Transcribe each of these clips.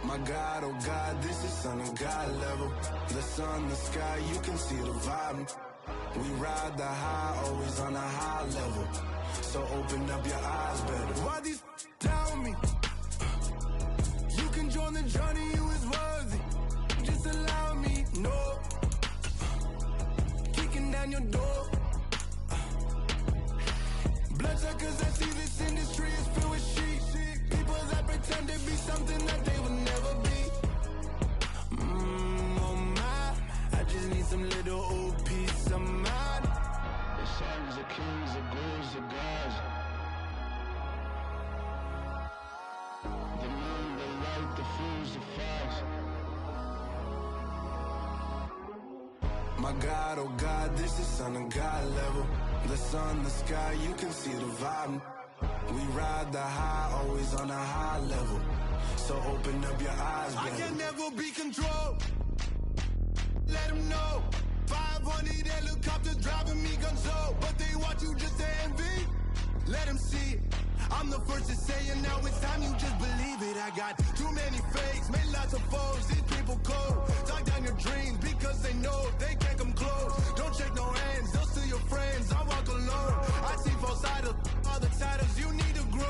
My God, oh God, this is son of God level. The sun, the sky, you can see the vibe. We ride the high, always on a high level. So open up your eyes better. Why these tell me? You can join the journey, you is worthy. Just allow me, no. Kicking down your door. Bloodsuckers, I see this industry is filled with sheep. People that pretend to be something that they will never be. Oh my, I just need some little old peace of mind. The sons of kings, the ghouls, the gods. The moon, the light, the fools, the facts. My God, oh God, this is son of God level. The sun, the sky, you can see the vibe. We ride the high, always on a high level. So open up your eyes, baby. I can never be controlled. Let them know. 500 helicopters driving me gonzo. But they want you just to envy. Let them see it. I'm the first to say it, now it's time you just believe it. I got too many fakes, made lots of foes. These people cold. Talk down your dreams because they know they can't come close. Don't shake no hands, they'll steal your friends. I walk alone. I see false idols, all the titles you need to grow.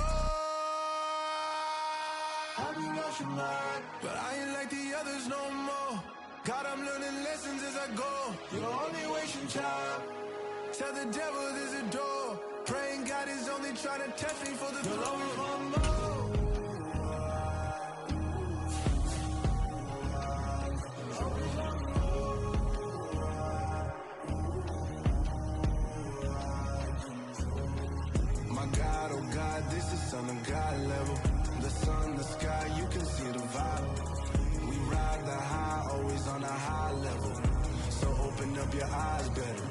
Have you lost your mind? But I ain't like the others no more. God, I'm learning lessons as I go. You're only wasting time. Tell the devil there's a door. Praying God is only trying to test me for the glory. My God, oh God, this is son of God level. The sun, the sky, you can see the vibe. We ride the high, always on a high level. So open up your eyes better.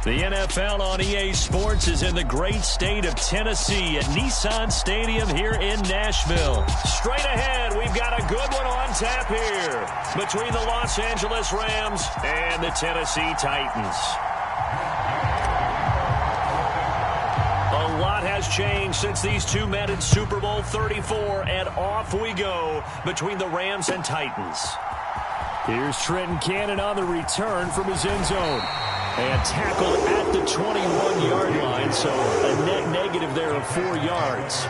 The NFL on EA Sports is in the great state of Tennessee at Nissan Stadium here in Nashville. Straight ahead, we've got a good one on tap here between the Los Angeles Rams and the Tennessee Titans. A lot has changed since these two met in Super Bowl 34, and off we go between the Rams and Titans. Here's Trenton Cannon on the return from his end zone. And tackled at the 21-yard line, so a net negative there of 4 yards.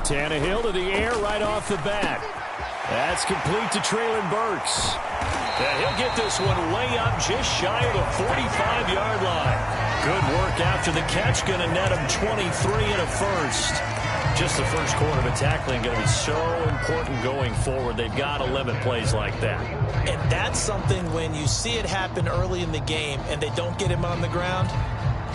Tannehill to the air right off the bat. That's complete to Treylon Burks. And he'll get this one way up just shy of the 45-yard line. Good work after the catch. Going to net him 23 and a first. Just the first quarter of tackling going to be so important going forward. They've got to limit plays like that. And that's something when you see it happen early in the game and they don't get him on the ground,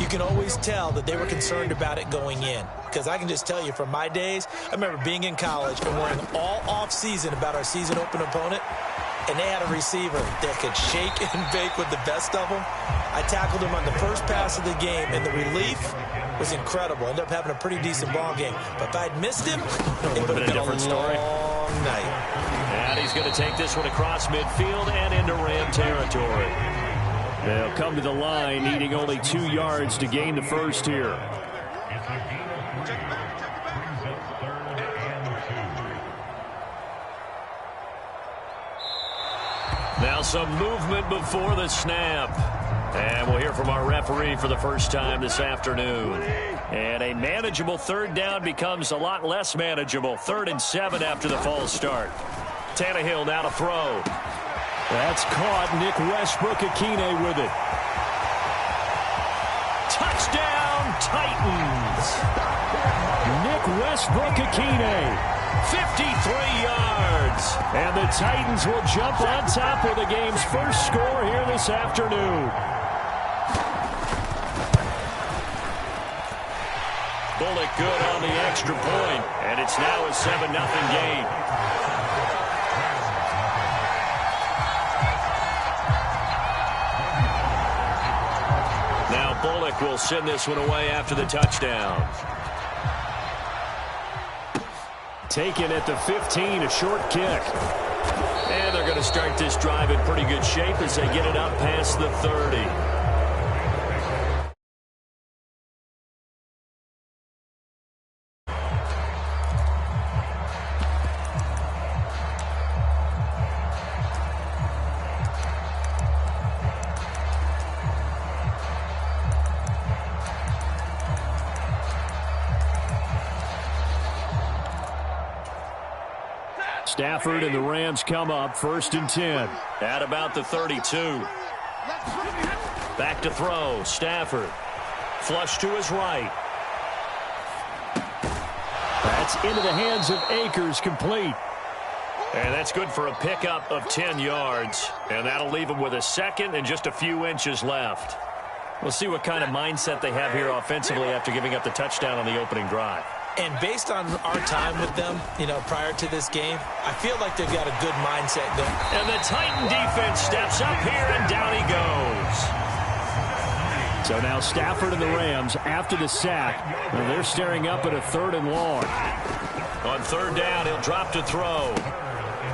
you can always tell that they were concerned about it going in. Because I can just tell you from my days, I remember being in college and worrying all off-season about our season open opponent. And they had a receiver that could shake and bake with the best of them. I tackled him on the first pass of the game, and the relief was incredible. Ended up having a pretty decent ball game. But if I'd missed him, it would have been a long night. And he's going to take this one across midfield and into Ram territory. They'll come to the line, needing only 2 yards to gain the first here. Now some movement before the snap. And we'll hear from our referee for the first time this afternoon. And a manageable third down becomes a lot less manageable. 3rd and 7 after the false start. Tannehill now to throw. That's caught. Nick Westbrook-Akine with it. Touchdown, Titans. Nick Westbrook-Akine. 53 yards. And the Titans will jump on top of the game's first score here this afternoon. Bullock good on the extra point. And it's now a 7-0 game. Now Bullock kick will send this one away after the touchdown. Taken at the 15, a short kick. And they're going to start this drive in pretty good shape as they get it up past the 30. Stafford and the Rams come up 1st and 10 at about the 32. Back to throw. Stafford. Flush to his right. That's into the hands of Akers, complete. And that's good for a pickup of 10 yards. And that'll leave him with a second and just a few inches left. We'll see what kind of mindset they have here offensively after giving up the touchdown on the opening drive. And based on our time with them, prior to this game, I feel like they've got a good mindset going. And the Titan defense steps up here, and down he goes. So now Stafford and the Rams, after the sack, they're staring up at a 3rd and long. On 3rd down, he'll drop to throw.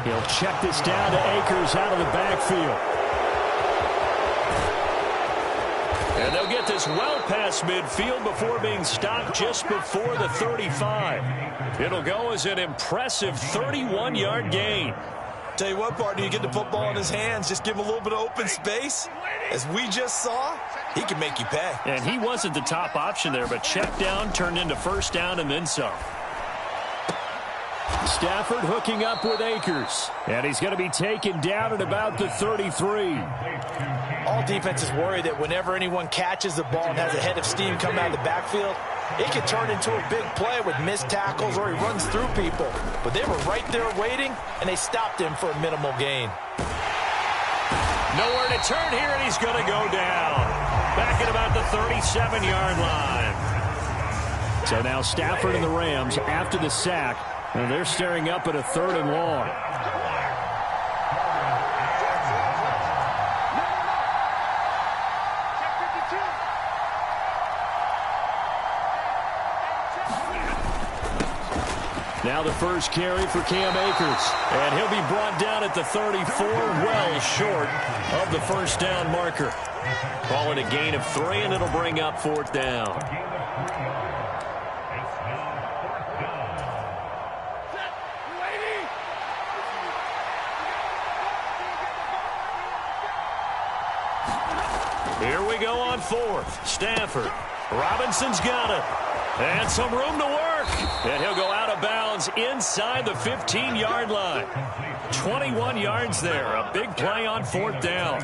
He'll check this down to Akers out of the backfield. And they'll get this well past midfield before being stopped just before the 35. It'll go as an impressive 31-yard gain. Tell you what, partner, you get the football in his hands, just give him a little bit of open space. As we just saw, he can make you pay. And he wasn't the top option there, but check down turned into 1st down and then some. Stafford hooking up with Akers. And he's going to be taken down at about the 33. All defenses worry that whenever anyone catches the ball and has a head of steam come out of the backfield, it can turn into a big play with missed tackles or he runs through people. But they were right there waiting, and they stopped him for a minimal gain. Nowhere to turn here, and he's going to go down. Back at about the 37-yard line. So now Stafford and the Rams, after the sack, and they're staring up at a 3rd and long. Now the first carry for Cam Akers. And he'll be brought down at the 34, well short of the 1st down marker. Call it a gain of 3, and it'll bring up 4th down. Here we go on 4th. Stafford. Robinson's got it. And some room to work. And he'll go out of bounds inside the 15-yard line. 21 yards there. A big play on 4th down.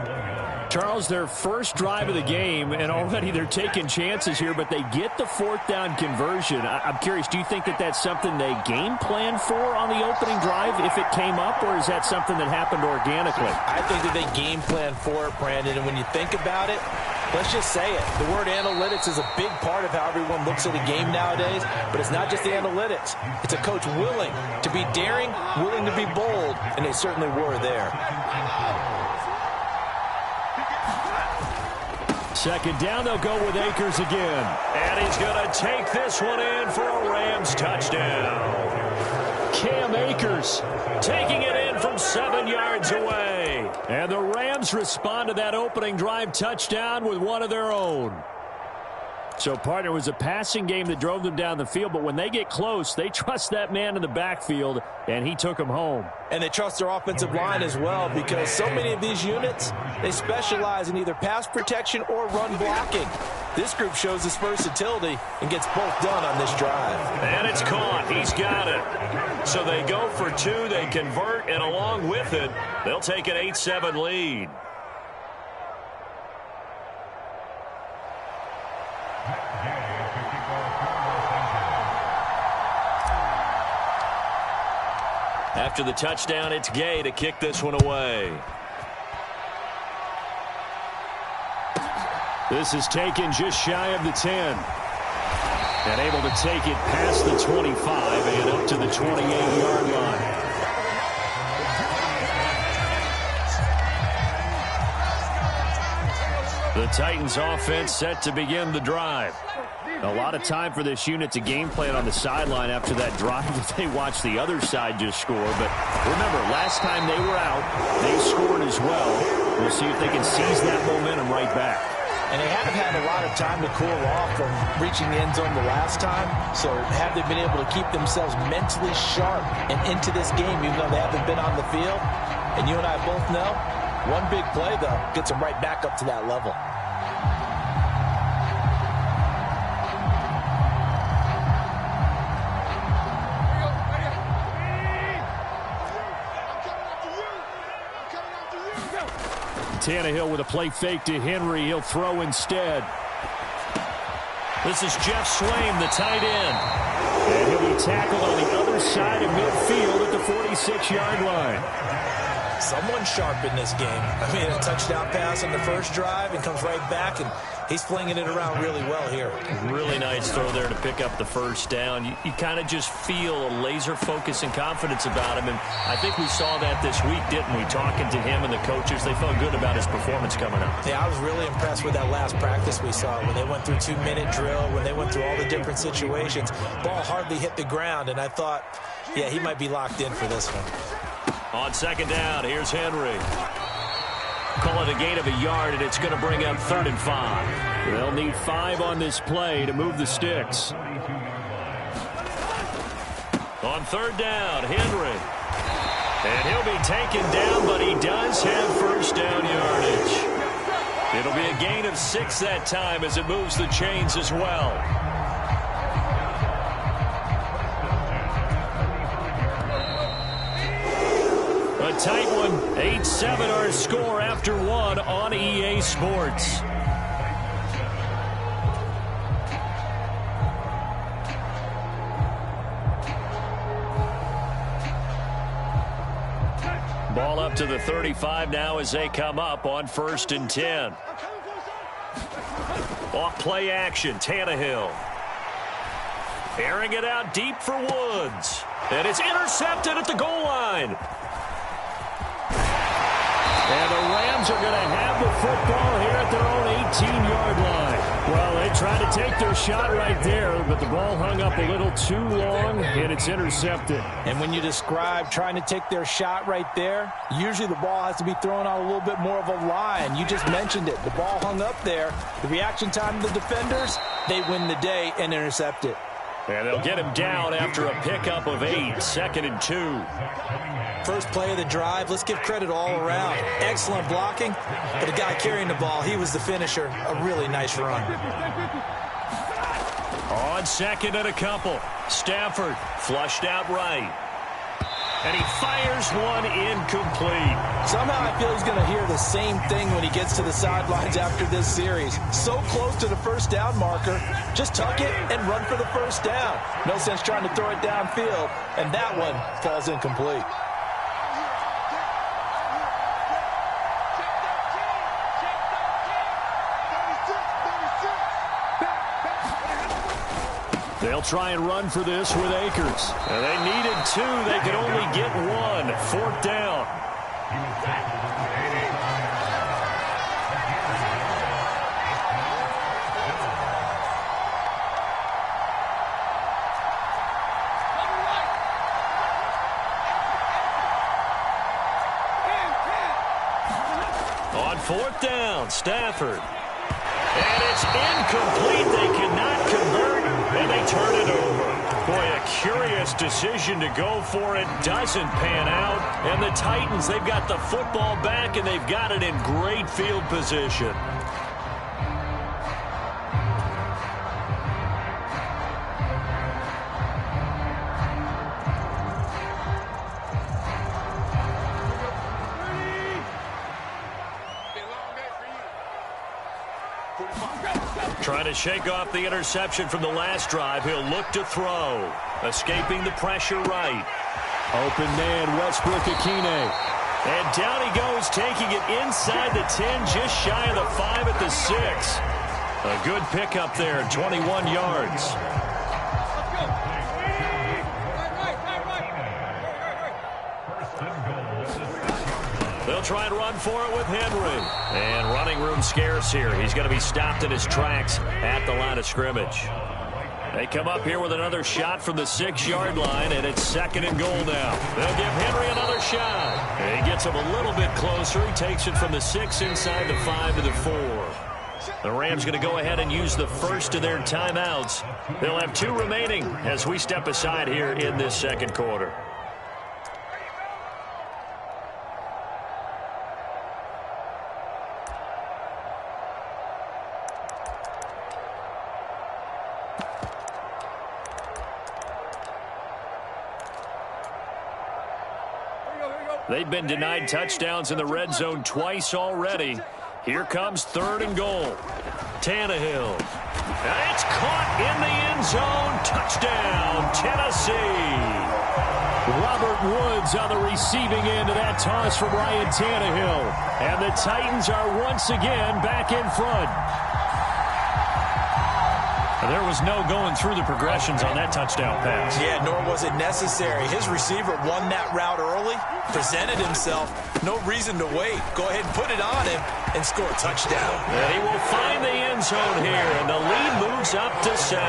Charles, their first drive of the game, and already they're taking chances here, but they get the 4th down conversion. I'm curious, do you think that that's something they game planned for on the opening drive if it came up, or is that something that happened organically? I think that they game planned for it, Brandon, and when you think about it, let's just say it. The word analytics is a big part of how everyone looks at a game nowadays, but it's not just the analytics. It's a coach willing to be daring, willing to be bold, and they certainly were there. 2nd down, they'll go with Akers again. And he's going to take this one in for a Rams touchdown. Cam Akers taking it in from 7 yards away. And the Rams respond to that opening drive touchdown with one of their own. So, partner, it was a passing game that drove them down the field, but when they get close, they trust that man in the backfield, and he took them home. And they trust their offensive line as well, because so many of these units, they specialize in either pass protection or run blocking. This group shows its versatility and gets both done on this drive. And it's caught. He's got it. So they go for 2, they convert, and along with it, they'll take an 8-7 lead. After the touchdown, it's Gay to kick this one away. This is taken just shy of the 10. And able to take it past the 25 and up to the 28-yard line. The Titans offense set to begin the drive. A lot of time for this unit to game plan on the sideline after that drive that they watched the other side just score. But remember, last time they were out, they scored as well. We'll see if they can seize that momentum right back. And they haven't had a lot of time to cool off from reaching the end zone the last time. So have they been able to keep themselves mentally sharp and into this game, even though they haven't been on the field? And you and I both know, one big play, though, gets them right back up to that level. Tannehill with a play fake to Henry. He'll throw instead. This is Jeff Swaim, the tight end. And he'll be tackled on the other side of midfield at the 46-yard line. Someone sharp in this game. I mean, a touchdown pass on the first drive and comes right back, and he's flinging it around really well here. Really nice throw there to pick up the first down. You kind of just feel a laser focus and confidence about him, and I think we saw that this week, didn't we? Talking to him and the coaches, they felt good about his performance coming up. Yeah, I was really impressed with that last practice we saw when they went through 2-minute drill, when they went through all the different situations. Ball hardly hit the ground, and I thought, yeah, he might be locked in for this one. On second down, here's Henry. Call it a gain of a yard, and it's going to bring up 3rd and 5. They'll need 5 on this play to move the sticks. On 3rd down, Henry. And he'll be taken down, but he does have first down yardage. It'll be a gain of 6 that time as it moves the chains as well. A tight one, 8-7 our score after 1 on EA Sports. Ball up to the 35 now as they come up on 1st and 10. Off play action, Tannehill. Airing it out deep for Woods. And it's intercepted at the goal line. And the Rams are going to have the football here at their own 18-yard line. Well, they tried to take their shot right there, but the ball hung up a little too long, and it's intercepted. And when you describe trying to take their shot right there, usually the ball has to be thrown on a little bit more of a line. You just mentioned it. The ball hung up there. The reaction time of the defenders, they win the day and intercept it. And they'll get him down after a pickup of 8, 2nd and 2. First play of the drive, let's give credit all around. Excellent blocking, but the guy carrying the ball, he was the finisher. A really nice run. On 2nd and a couple, Stafford flushed out right. And he fires one incomplete. Somehow I feel he's going to hear the same thing when he gets to the sidelines after this series. So close to the first down marker. Just tuck it and run for the first down. No sense trying to throw it downfield. And that one falls incomplete. They'll try and run for this with Akers. And they needed 2. They could only get 1. 4th down. On 4th down, Stafford. And it's incomplete. They cannot convert, and they turn it over. Boy, a curious decision to go for it. Doesn't pan out. And the Titans, they've got the football back, and they've got it in great field position. Trying to shake off the interception from the last drive. He'll look to throw. Escaping the pressure right. Open man, Westbrook-Ikhine. And down he goes, taking it inside the 10, just shy of the 5 at the 6. A good pickup there, 21 yards. They'll try and run for it with Henry. And running room scarce here. He's going to be stopped in his tracks at the line of scrimmage. They come up here with another shot from the 6-yard line, and it's 2nd and goal now. They'll give Henry another shot. And he gets him a little bit closer. He takes it from the 6 inside the 5 to the 4. The Rams going to go ahead and use the first of their timeouts. They'll have 2 remaining as we step aside here in this second quarter. They've been denied touchdowns in the red zone twice already. Here comes 3rd and goal. Tannehill. And it's caught in the end zone. Touchdown, Tennessee. Robert Woods on the receiving end of that toss from Ryan Tannehill. And the Titans are once again back in front. There was no going through the progressions on that touchdown pass. Yeah, nor was it necessary. His receiver won that route early, presented himself. No reason to wait. Go ahead and put it on him and score a touchdown. And he will find the end zone here, and the lead moves up to 7.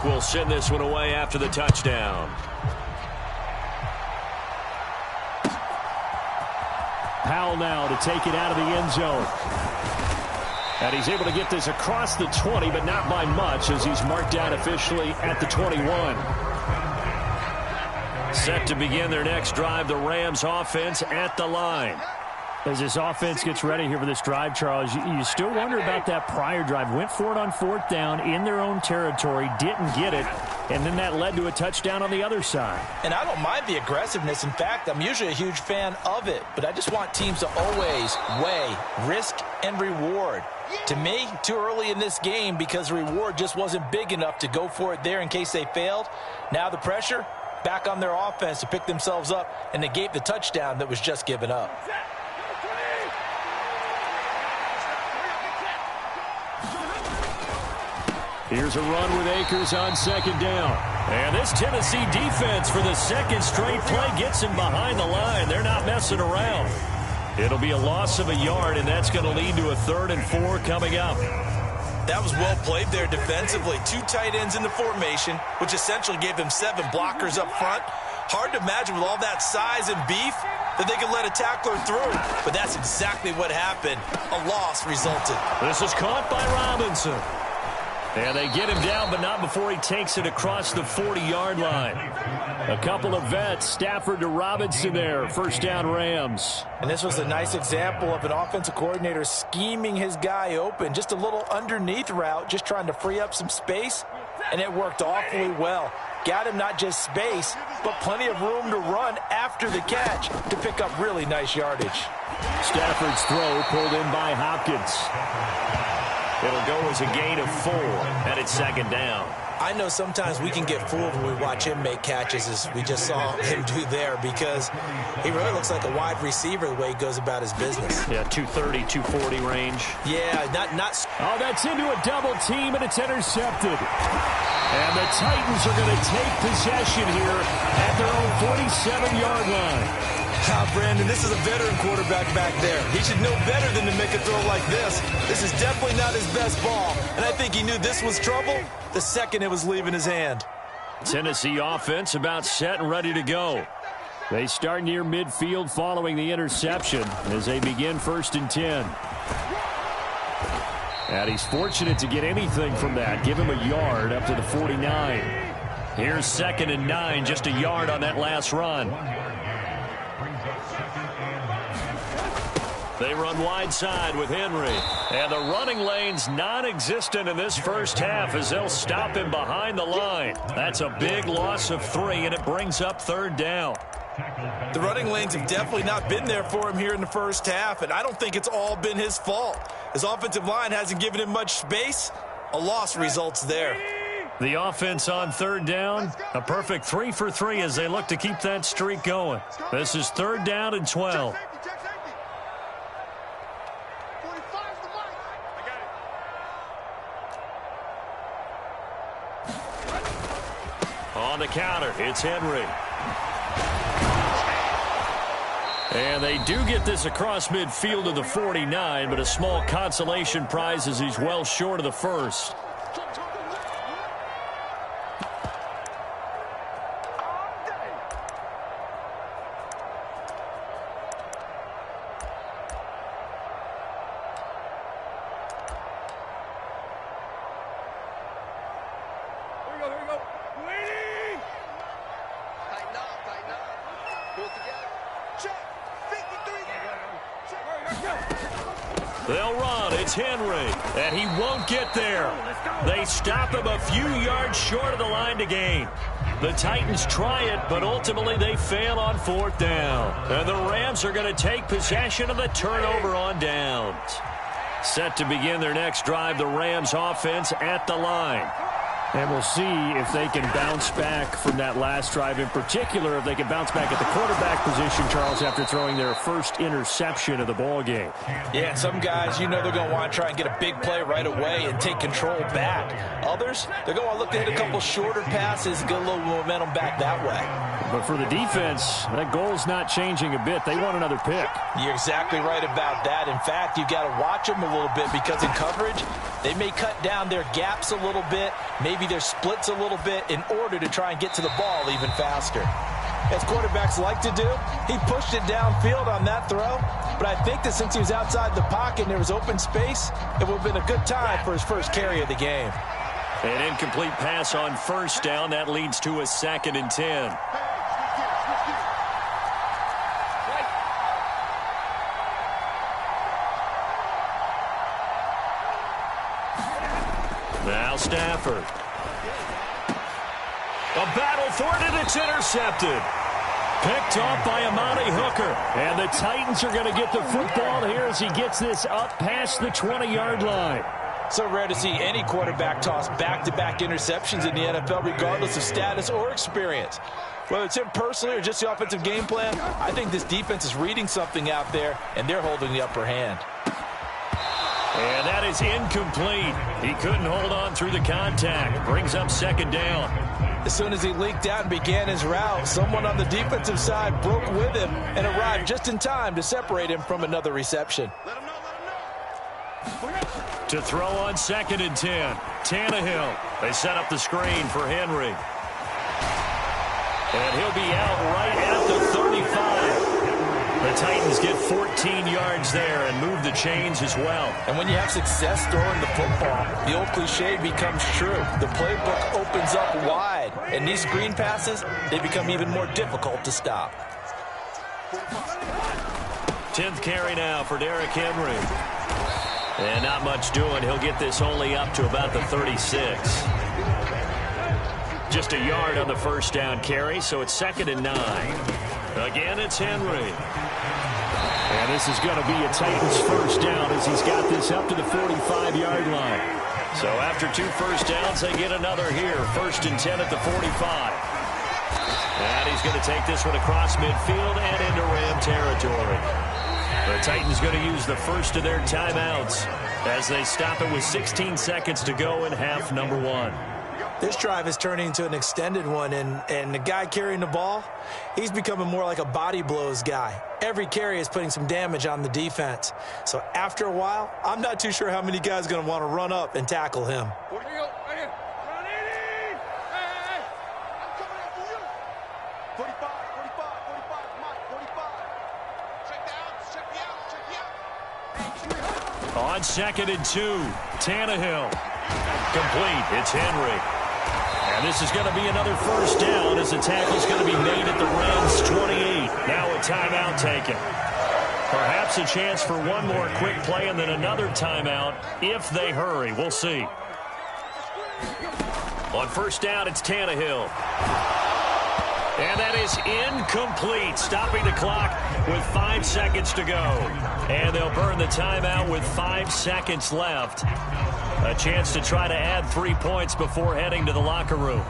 Will send this one away after the touchdown. Powell now to take it out of the end zone. And he's able to get this across the 20, but not by much, as he's marked down officially at the 21. Set to begin their next drive, the Rams offense at the line. As this offense gets ready here for this drive, Charles, you still wonder about that prior drive. Went for it on 4th down in their own territory, didn't get it, and then that led to a touchdown on the other side. And I don't mind the aggressiveness. In fact, I'm usually a huge fan of it, but I just want teams to always weigh risk and reward. To me, too early in this game because the reward just wasn't big enough to go for it there in case they failed. Now the pressure back on their offense to pick themselves up and negate the touchdown that was just given up. Here's a run with Akers on 2nd down. And this Tennessee defense for the 2nd straight play gets him behind the line. They're not messing around. It'll be a loss of a yard, and that's going to lead to a 3rd and 4 coming up. That was well played there defensively. 2 tight ends in the formation, which essentially gave them 7 blockers up front. Hard to imagine with all that size and beef that they could let a tackler through. But that's exactly what happened. A loss resulted. This is caught by Robinson. And they get him down, but not before he takes it across the 40-yard line. A couple of vets, Stafford to Robinson there, 1st down Rams. And this was a nice example of an offensive coordinator scheming his guy open. Just a little underneath route, just trying to free up some space, and it worked awfully well. Got him not just space, but plenty of room to run after the catch to pick up really nice yardage. Stafford's throw pulled in by Hopkins. It'll go as a gain of 4, and it's 2nd down. I know sometimes we can get fooled when we watch him make catches, as we just saw him do there, because he really looks like a wide receiver the way he goes about his business. Yeah, 230, 240 range. Yeah, not. Oh, that's into a double team, and it's intercepted. And the Titans are going to take possession here at their own 47-yard line. Brandon, this is a veteran quarterback back there. He should know better than to make a throw like this. This is definitely not his best ball, and I think he knew this was trouble the second it was leaving his hand. Tennessee offense about set and ready to go. They start near midfield following the interception as they begin 1st and 10. And he's fortunate to get anything from that. Give him a yard up to the 49. Here's 2nd and 9, just a yard on that last run. They run wide side with Henry. And the running lane's non-existent in this first half as they'll stop him behind the line. That's a big loss of 3, and it brings up 3rd down. The running lanes have definitely not been there for him here in the first half, and I don't think it's all been his fault. His offensive line hasn't given him much space, A loss results there. The offense on third down, a perfect 3 for 3 as they look to keep that streak going. This is 3rd down and 12. On the counter, it's Henry. And they do get this across midfield to the 49, but a small consolation prize as he's well short of the first. They'll run. It's Henry. And he won't get there. They stop him a few yards short of the line to gain. The Titans try it, but ultimately they fail on 4th down. And the Rams are going to take possession of the turnover on downs. Set to begin their next drive, the Rams offense at the line. And we'll see if they can bounce back from that last drive. In particular, if they can bounce back at the quarterback position, Charles, after throwing their first interception of the ball game. Yeah, some guys, you know they're going to want to try and get a big play right away and take control back. Others, they're going to look to hit a couple shorter passes and get a little momentum back that way. But for the defense, that goal's not changing a bit. They want another pick. You're exactly right about that. In fact, you've got to watch them a little bit because in coverage, they may cut down their gaps a little bit, maybe their splits a little bit in order to try and get to the ball even faster. As quarterbacks like to do, he pushed it downfield on that throw, but I think that since he was outside the pocket and there was open space, it would have been a good time for his first carry of the game. An incomplete pass on 1st down. That leads to a 2nd and 10. Now Stafford. A battle for it, and it's intercepted. Picked off by Amani Hooker. And the Titans are going to get the football here as he gets this up past the 20-yard line. So rare to see any quarterback toss back-to-back interceptions in the NFL, regardless of status or experience. Whether it's him personally or just the offensive game plan, I think this defense is reading something out there, and they're holding the upper hand. And that is incomplete. He couldn't hold on through the contact. Brings up 2nd down. As soon as he leaked out and began his route, someone on the defensive side broke with him and arrived just in time to separate him from another reception. To throw on 2nd and 10. Tannehill. They set up the screen for Henry. And he'll be out right at the 35. The Titans get 14 yards there and move the chains as well. And when you have success throwing the football, the old cliche becomes true. The playbook opens up wide, and these screen passes, they become even more difficult to stop. 10th carry now for Derrick Henry. And not much doing. He'll get this only up to about the 36. Just a yard on the 1st down carry, so it's 2nd and 9. Again, it's Henry. And this is going to be a Titans 1st down as he's got this up to the 45-yard line. So after 2 first downs, they get another here. 1st and 10 at the 45. And he's going to take this one across midfield and into Ram territory. The Titans going to use the first of their timeouts as they stop it with 16 seconds to go in half number 1. This drive is turning into an extended one, and the guy carrying the ball, he's becoming more like a body blows guy. Every carry is putting some damage on the defense. So after a while, I'm not too sure how many guys are going to want to run up and tackle him. On 2nd and 2, Tannehill. Complete. It's Henry. And this is going to be another 1st down as the tackle's going to be made at the Rams 28. Now a timeout taken. Perhaps a chance for one more quick play and then another timeout if they hurry. We'll see. On 1st down, it's Tannehill. And that is incomplete, stopping the clock with 5 seconds to go. And they'll burn the timeout with 5 seconds left. A chance to try to add 3 points before heading to the locker room.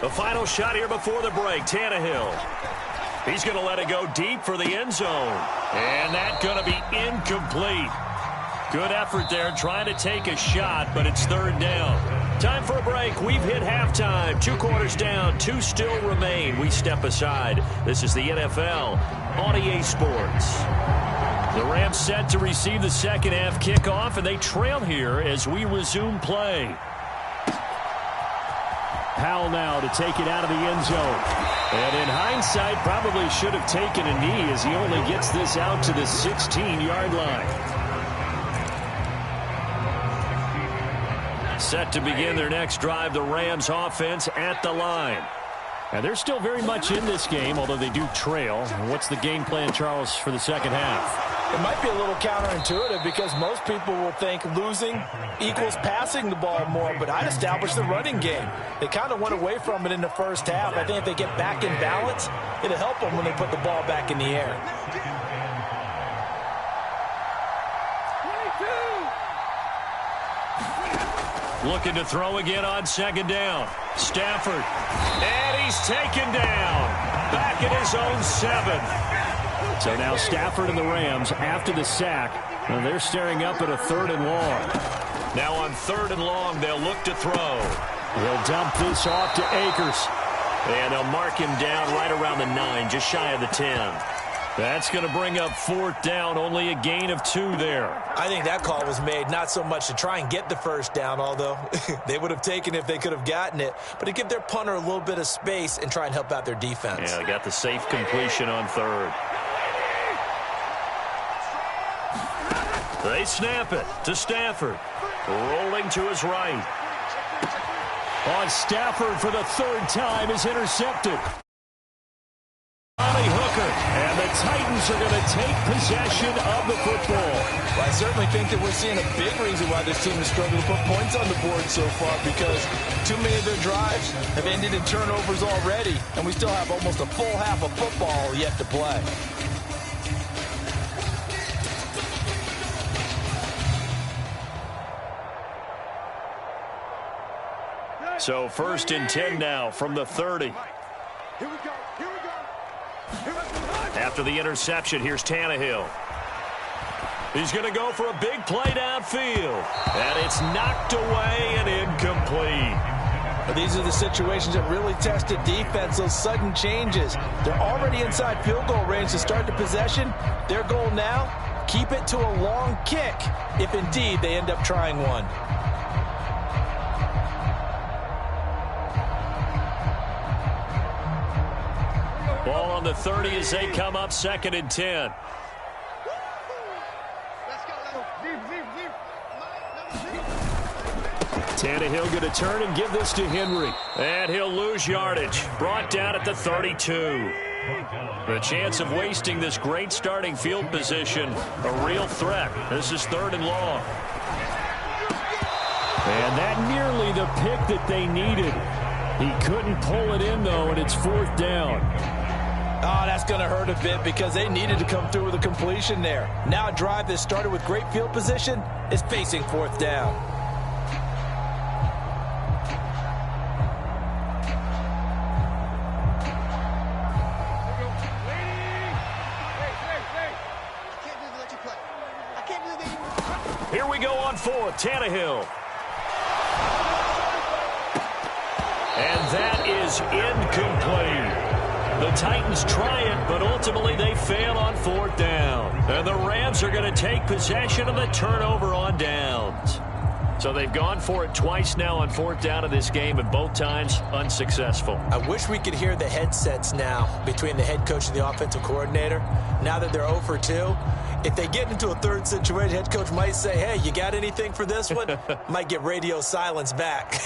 The final shot here before the break, Tannehill. He's going to let it go deep for the end zone. And that's going to be incomplete. Good effort there trying to take a shot, but it's third down. Time for a break. We've hit halftime. 2 quarters down, 2 still remain. We step aside. This is the NFL on EA Sports. The Rams set to receive the second half kickoff, and they trail here as we resume play. Powell now to take it out of the end zone. And in hindsight, probably should have taken a knee as he only gets this out to the 16-yard line. Set to begin their next drive, the Rams offense at the line. And they're still very much in this game, although they do trail. What's the game plan, Charles, for the second half? It might be a little counterintuitive because most people will think losing equals passing the ball more, but I'd establish the running game. They kind of went away from it in the first half. I think if they get back in balance, it'll help them when they put the ball back in the air. Looking to throw again on second down. Stafford. And he's taken down. Back at his own 7. So now Stafford and the Rams, after the sack, they're staring up at a 3rd and long. Now on 3rd and long, they'll look to throw. He'll dump this off to Akers. And they'll mark him down right around the 9, just shy of the 10. That's going to bring up 4th down, only a gain of 2 there. I think that call was made not so much to try and get the first down, although they would have taken it if they could have gotten it, but to give their punter a little bit of space and try and help out their defense. Yeah, they got the safe completion on 3rd. They snap it to Stafford. Rolling to his right. On Stafford for the 3rd time is intercepted. Hooker, and the Titans are going to take possession of the football. Well, I certainly think that we're seeing a big reason why this team has struggled to put points on the board so far, because too many of their drives have ended in turnovers already, and we still have almost a full half of football yet to play. So 1st and 10 now from the 30. Here we go. Here we go. After the interception, here's Tannehill. He's going to go for a big play downfield. And it's knocked away and incomplete. But these are the situations that really test a defense, those sudden changes. They're already inside field goal range to start the possession. Their goal now, keep it to a long kick, if indeed they end up trying one. Ball on the 30 as they come up 2nd and 10. Tannehill going to turn and give this to Henry. And he'll lose yardage. Brought down at the 32. The chance of wasting this great starting field position, a real threat. This is 3rd and long. And that nearly the pick that they needed. He couldn't pull it in, though, and it's 4th down. Oh, that's going to hurt a bit because they needed to come through with a completion there. Now a drive that started with great field position is facing 4th down. Here we go on 4th, Tannehill. And that is incomplete. The Titans try it, but ultimately they fail on 4th down. And the Rams are going to take possession of the turnover on downs. So they've gone for it twice now on 4th down in this game, and both times unsuccessful. I wish we could hear the headsets now between the head coach and the offensive coordinator. Now that they're 0 for 2, if they get into a 3rd situation, head coach might say, hey, you got anything for this one? Might get radio silence back.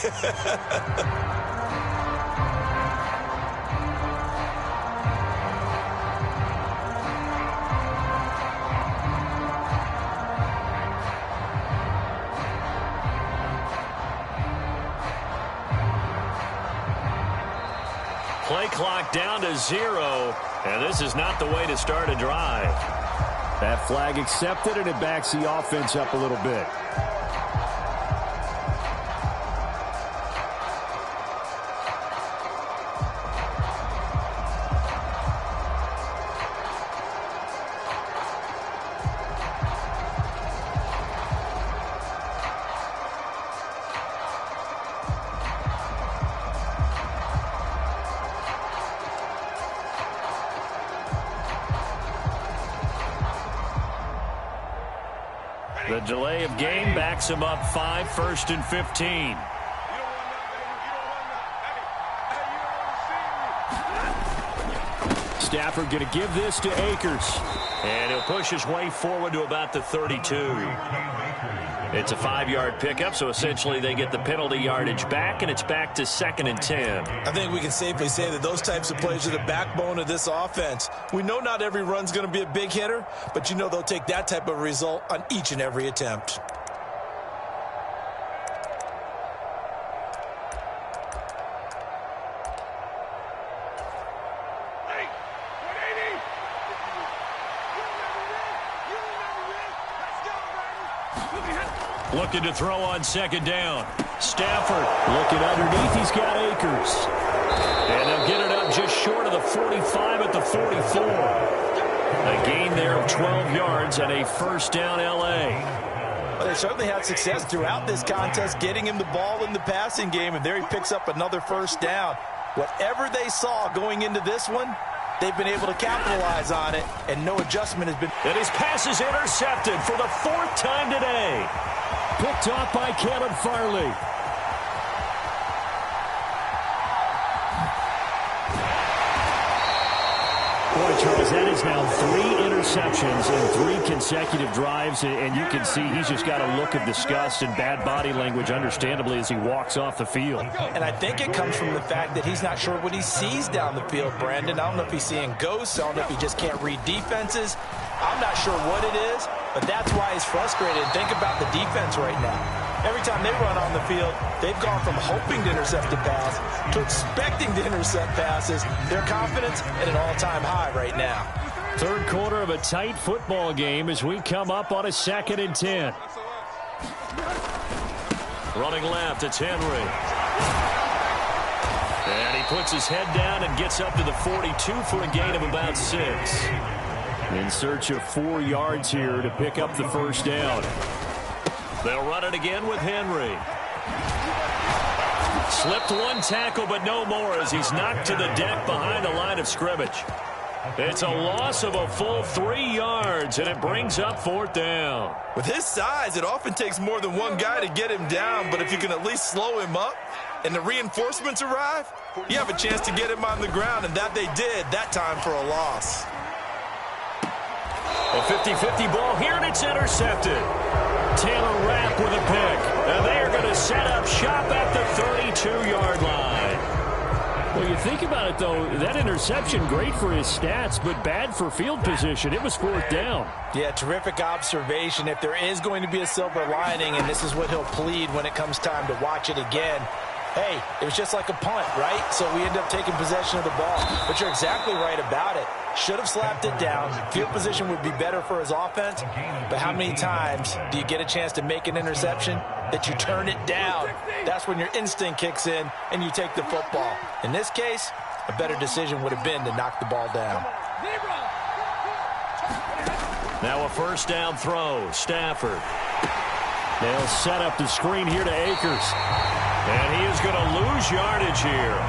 Play clock down to 0, and this is not the way to start a drive. That flag accepted, and it backs the offense up a little bit. The delay of game backs him up 5, 1st and 15. Stafford going to give this to Akers. And he'll push his way forward to about the 32. It's a 5-yard pickup, so essentially they get the penalty yardage back, and it's back to 2nd and 10. I think we can safely say that those types of plays are the backbone of this offense. We know not every run's going to be a big hitter, but you know they'll take that type of result on each and every attempt. Looking to throw on 2nd down. Stafford looking underneath. He's got Akers. And they'll get it up just short of the 45 at the 44. A gain there of 12 yards and a 1st down L.A. Well, they certainly had success throughout this contest getting him the ball in the passing game, and there he picks up another 1st down. Whatever they saw going into this one, they've been able to capitalize on it, and no adjustment has been. And his pass is intercepted for the 4th time today. Picked off by Caleb Farley. Boy, Charles, that is now 3 interceptions in 3 consecutive drives, and you can see he's just got a look of disgust and bad body language, understandably, as he walks off the field. And I think it comes from the fact that he's not sure what he sees down the field, Brandon. I don't know if he's seeing ghosts. I don't know if he just can't read defenses. I'm not sure what it is, but that's why he's frustrated. Think about the defense right now. Every time they run on the field, they've gone from hoping to intercept a pass to expecting to intercept passes. Their confidence at an all-time high right now. 3rd quarter of a tight football game as we come up on a 2nd and 10. Running left, it's Henry. And he puts his head down and gets up to the 42 for a gain of about 6. In search of 4 yards here to pick up the 1st down. They'll run it again with Henry. Slipped 1 tackle, but no more as he's knocked to the deck behind the line of scrimmage. It's a loss of a full 3 yards, and it brings up 4th down. With his size, it often takes more than one guy to get him down, but if you can at least slow him up and the reinforcements arrive, you have a chance to get him on the ground, and that they did that time for a loss. A 50-50 ball here, and it's intercepted. Taylor Rapp with a pick. And they are going to set up shop at the 32-yard line. Well, you think about it, though, that interception, great for his stats, but bad for field position. It was 4th down. Yeah, terrific observation. If there is going to be a silver lining, and this is what he'll plead when it comes time to watch it again, hey, it was just like a punt, right? So we end up taking possession of the ball. But you're exactly right about it. Should have slapped it down. Field position would be better for his offense. But how many times do you get a chance to make an interception that you turn it down? That's when your instinct kicks in and you take the football. In this case, a better decision would have been to knock the ball down. Now a 1st down throw. Stafford. They'll set up the screen here to Akers. And he is going to lose yardage here.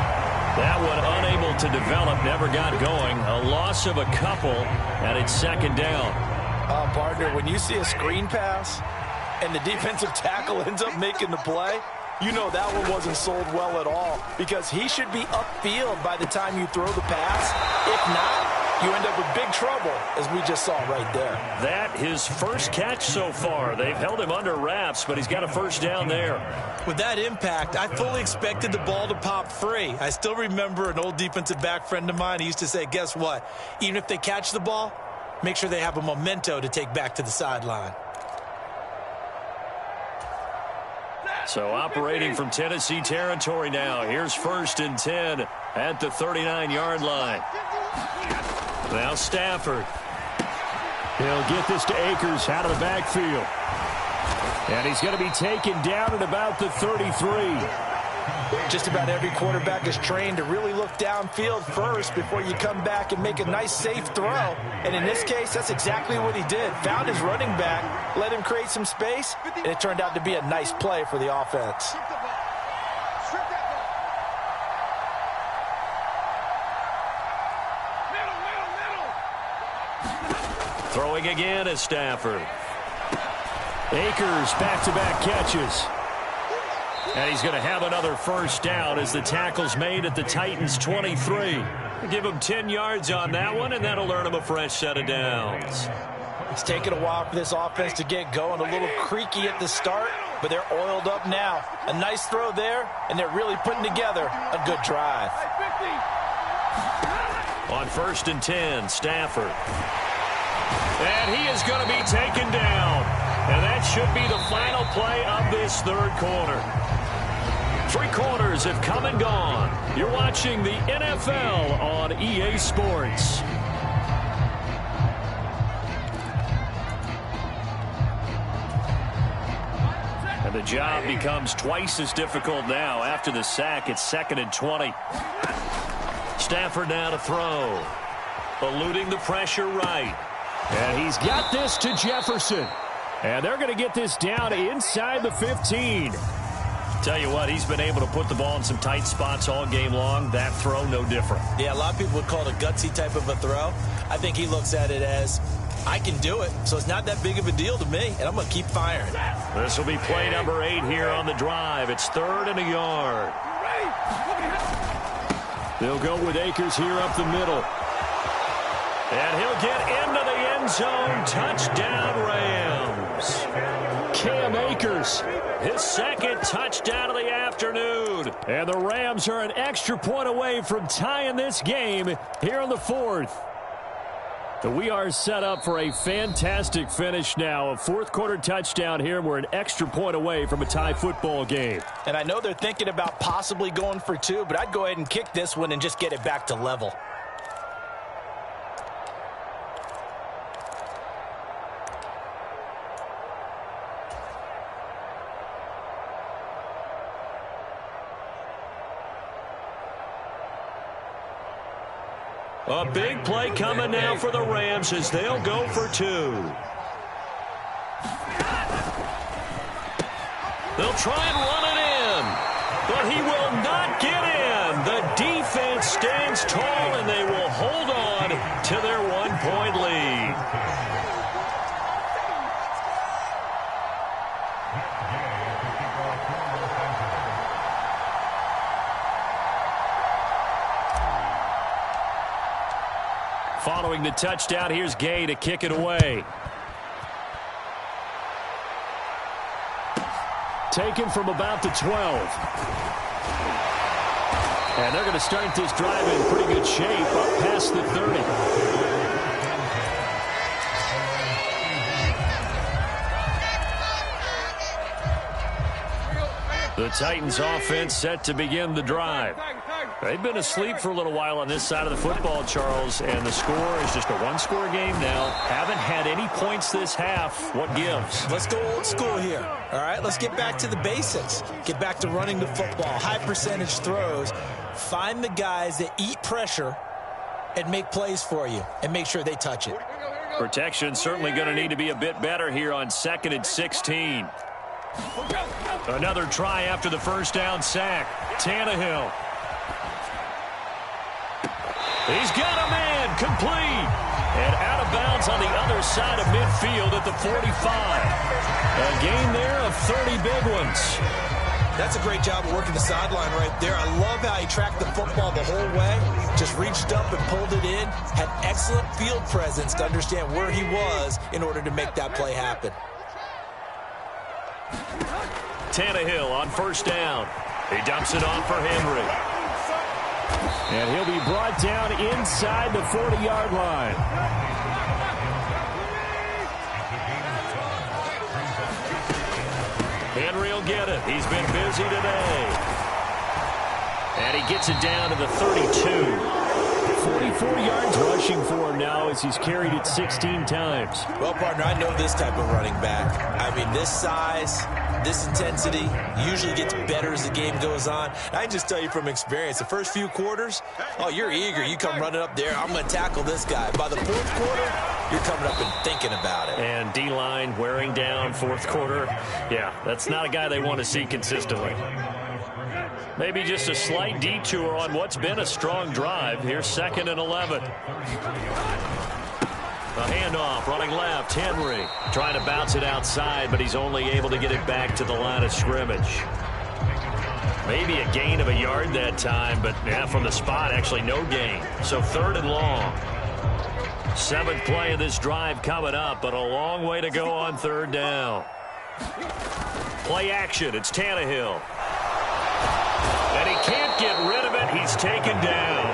That one unable to develop, never got going. A loss of a couple, and it's 2nd down. Partner, when you see a screen pass and the defensive tackle ends up making the play, you know that one wasn't sold well at all because he should be upfield by the time you throw the pass. If not, you end up with big trouble, as we just saw right there. That his first catch so far. They've held him under wraps, but he's got a 1st down there. With that impact, I fully expected the ball to pop free. I still remember an old defensive back friend of mine. He used to say, guess what? Even if they catch the ball, make sure they have a memento to take back to the sideline. So operating from Tennessee territory now. Here's 1st and 10 at the 39-yard line. Now Stafford. He'll get this to Akers out of the backfield. And he's going to be taken down at about the 33. Just about every quarterback is trained to really look downfield first before you come back and make a nice, safe throw. And in this case, that's exactly what he did. Found his running back, let him create some space, and it turned out to be a nice play for the offense. Throwing again is Stafford. Akers back-to-back catches. And he's going to have another 1st down as the tackle's made at the Titans' 23. Give him 10 yards on that one, and that'll earn him a fresh set of downs. It's taken a while for this offense to get going. A little creaky at the start, but they're oiled up now. A nice throw there, and they're really putting together a good drive. On 1st and 10, Stafford. And he is going to be taken down. And that should be the final play of this 3rd quarter. 3 quarters have come and gone. You're watching the NFL on EA Sports. And the job becomes twice as difficult now after the sack. It's 2nd and 20. Stafford now to throw. Eluding the pressure right. And he's got this to Jefferson. And they're going to get this down inside the 15. Tell you what, he's been able to put the ball in some tight spots all game long. That throw, no different. Yeah, a lot of people would call it a gutsy type of a throw. I think he looks at it as, I can do it, so it's not that big of a deal to me, and I'm going to keep firing. This will be play number 8 here on the drive. It's 3rd and a yard. They'll go with Akers here up the middle. And he'll get into the end zone. Touchdown, Rams. Cam Akers. His 2nd touchdown of the afternoon. And the Rams are an extra point away from tying this game here in the 4th. We are set up for a fantastic finish now. A 4th quarter touchdown here, and we're an extra point away from a tie football game. And I know they're thinking about possibly going for 2, but I'd go ahead and kick this one and just get it back to level. A big play coming now for the Rams as they'll go for 2. They'll try and run it in, but he will not get in. The defense stands tall, and they will hold on to their 1-point lead. Following the touchdown, here's Gay to kick it away. Taken from about the 12. And they're going to start this drive in pretty good shape up past the 30. The Titans offense set to begin the drive. They've been asleep for a little while on this side of the football, Charles, and the score is just a 1-score game now. Haven't had any points this half. What gives? Let's go old school here. All right, let's get back to the basics. Get back to running the football, high percentage throws. Find the guys that eat pressure and make plays for you and make sure they touch it. Protection certainly going to need to be a bit better here on 2nd and 16. Another try after the 1st down sack. Tannehill. He's got a man complete. And out of bounds on the other side of midfield at the 45. A gain there of 30 big ones. That's a great job of working the sideline right there. I love how he tracked the football the whole way. Just reached up and pulled it in. Had excellent field presence to understand where he was in order to make that play happen. Tannehill on 1st down. He dumps it off for Henry. And he'll be brought down inside the 40-yard line. Henry will get it. He's been busy today. And he gets it down to the 32. 44 yards rushing for him now as he's carried it 16 times. Well, partner, I know this type of running back. I mean, this size, this intensity usually gets better as the game goes on. I can just tell you from experience, the first few quarters, oh, you're eager. You come running up there, I'm going to tackle this guy. By the fourth quarter, you're coming up and thinking about it. And D-line wearing down fourth quarter. Yeah, that's not a guy they want to see consistently. Maybe just a slight detour on what's been a strong drive. Here's 2nd and 11. A handoff, running left, Henry. Trying to bounce it outside, but he's only able to get it back to the line of scrimmage. Maybe a gain of a yard that time, but yeah, from the spot, actually no gain. So 3rd and long. 7th play of this drive coming up, but a long way to go on 3rd down. Play action, it's Tannehill. And he can't get rid of it. He's taken down.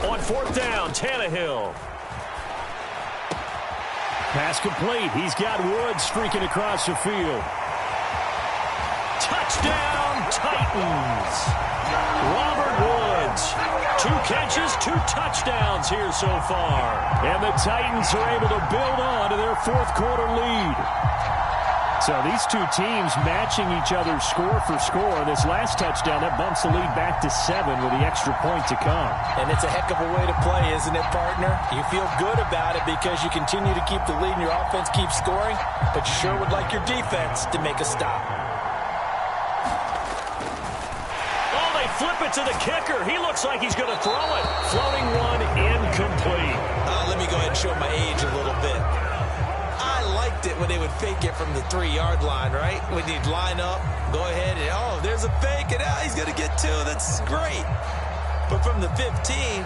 On 4th down, Tannehill. Pass complete. He's got Woods streaking across the field. Touchdown, Titans. Robert Woods. 2 catches, 2 touchdowns here so far. And the Titans are able to build on to their 4th quarter lead. So these two teams matching each other score for score. This last touchdown, that bumps the lead back to 7 with the extra point to come. And it's a heck of a way to play, isn't it, partner? You feel good about it because you continue to keep the lead and your offense keeps scoring, but you sure would like your defense to make a stop. Flip it to the kicker. He looks like he's going to throw it. Floating one, incomplete. Let me go ahead and show my age a little bit. I liked it when they would fake it from the 3-yard line, right? When you'd line up, go ahead and, oh, there's a fake, and he's going to get 2. That's great. But from the 15,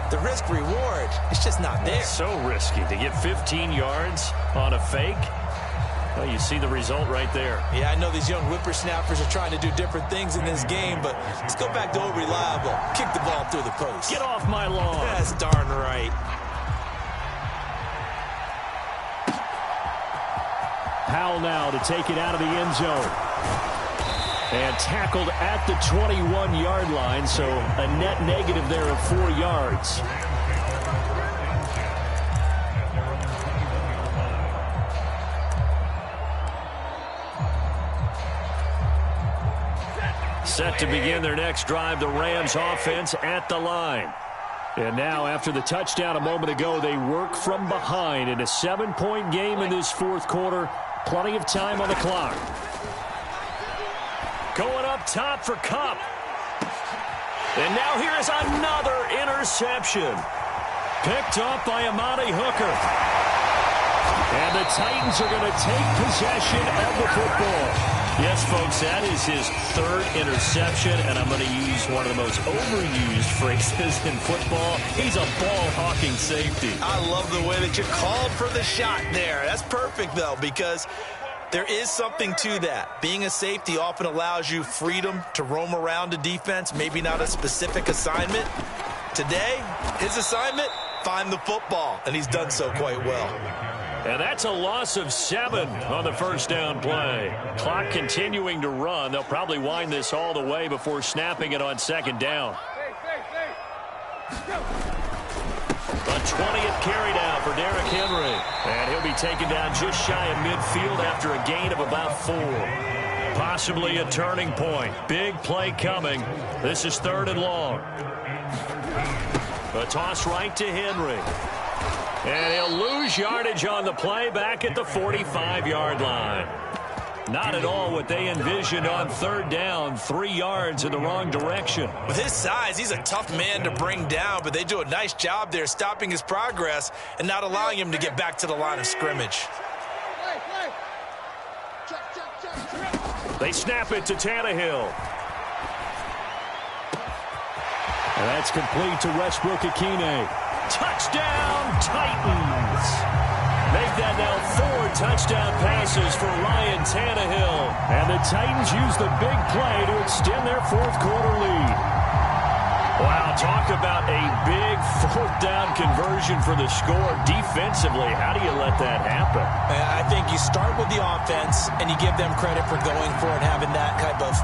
the risk-reward, it's just not there. It's so risky to get 15 yards on a fake. Well, you see the result right there. Yeah, I know these young whippersnappers are trying to do different things in this game, but let's go back to old reliable. Kick the ball through the post. Get off my lawn. That's darn right. Powell now to take it out of the end zone. And tackled at the 21-yard line, so a net negative there of 4 yards. Set to begin their next drive, the Rams offense at the line. And now, after the touchdown a moment ago, they work from behind in a 7-point game in this 4th quarter. Plenty of time on the clock. Going up top for Kupp. And now here is another interception. Picked off by Amani Hooker. And the Titans are going to take possession of the football. Yes, folks, that is his 3rd interception, and I'm going to use one of the most overused phrases in football. He's a ball-hawking safety. I love the way that you called for the shot there. That's perfect, though, because there is something to that. Being a safety often allows you freedom to roam around a defense, maybe not a specific assignment. Today, his assignment, find the football, and he's done so quite well. And that's a loss of 7 on the 1st down play. Clock continuing to run. They'll probably wind this all the way before snapping it on 2nd down. A 20th carry down for Derrick Henry. And he'll be taken down just shy of midfield after a gain of about 4. Possibly a turning point. Big play coming. This is 3rd and long. A toss right to Henry. And he'll lose yardage on the play back at the 45-yard line. Not at all what they envisioned on 3rd down. 3 yards in the wrong direction. With his size, he's a tough man to bring down, but they do a nice job there stopping his progress and not allowing him to get back to the line of scrimmage. They snap it to Tannehill. And that's complete to Westbrook-Ikhine. Touchdown, Titans. Make that now 4 touchdown passes for Ryan Tannehill. And the Titans use the big play to extend their 4th quarter lead. Wow, talk about a big fourth down conversion for the score. Defensively, how do you let that happen? I think you start with the offense, and you give them credit for going for it, having that type of,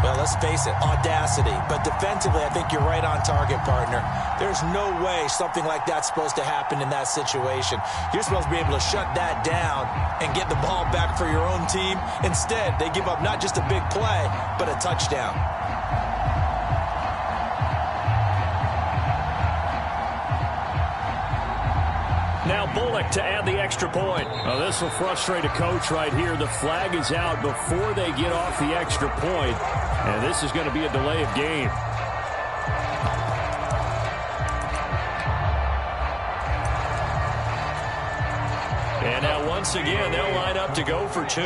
well, let's face it, audacity. But defensively, I think you're right on target, partner. There's no way something like that's supposed to happen in that situation. You're supposed to be able to shut that down and get the ball back for your own team. Instead, they give up not just a big play, but a touchdown. Now Bullock to add the extra point. Well, this will frustrate a coach right here. The flag is out before they get off the extra point, and this is going to be a delay of game. And now once again, they'll line up to go for two.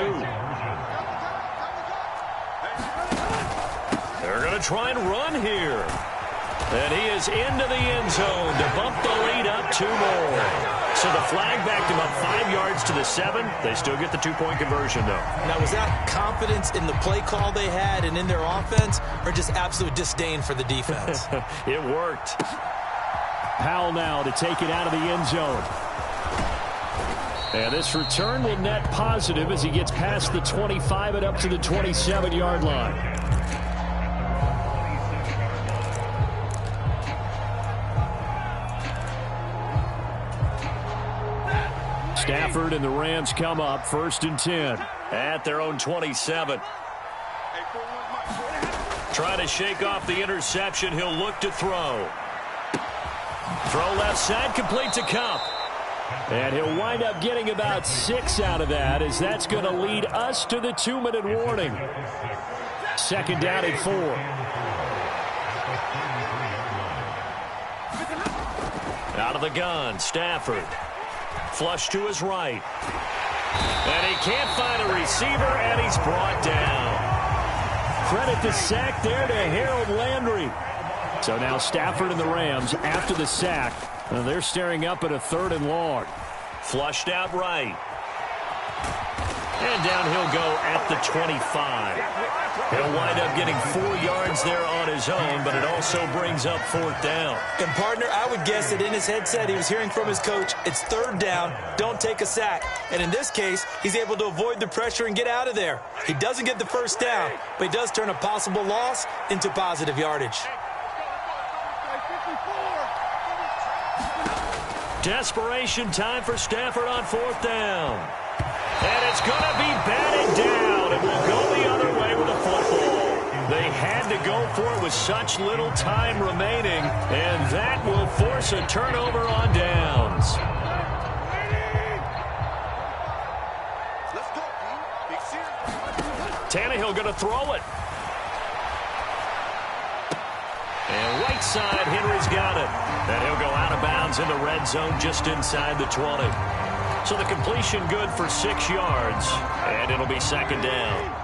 They're going to try and run here. And he is into the end zone to bump the lead up 2 more. So the flag backed him up 5 yards to the 7. They still get the 2-point conversion, though. Now, was that confidence in the play call they had and in their offense, or just absolute disdain for the defense? It worked. Powell now to take it out of the end zone. And this return will net positive as he gets past the 25 and up to the 27-yard line. Stafford and the Rams come up 1st and 10. At their own 27. Trying to shake off the interception. He'll look to throw. Throw left side, complete to Cup. And he'll wind up getting about 6 out of that, as that's going to lead us to the 2-minute warning. 2nd down and 4. Out of the gun, Stafford. Flush to his right. And he can't find a receiver, and he's brought down. Credit the sack there to Harold Landry. So now Stafford and the Rams, after the sack, they're staring up at a 3rd and long. Flushed out right. And down he'll go at the 25. He'll wind up getting 4 yards there on his own, but it also brings up 4th down. And, partner, I would guess that in his headset he was hearing from his coach, it's 3rd down, don't take a sack. And in this case, he's able to avoid the pressure and get out of there. He doesn't get the 1st down, but he does turn a possible loss into positive yardage. Desperation time for Stafford on 4th down. And it's going to be batted down. It will go the other way with a football. They had to go for it with such little time remaining, and that will force a turnover on downs. Tannehill going to throw it. And right side, Henry's got it. And he'll go out of bounds in the red zone just inside the 20. So the completion good for 6 yards, and it'll be 2nd down.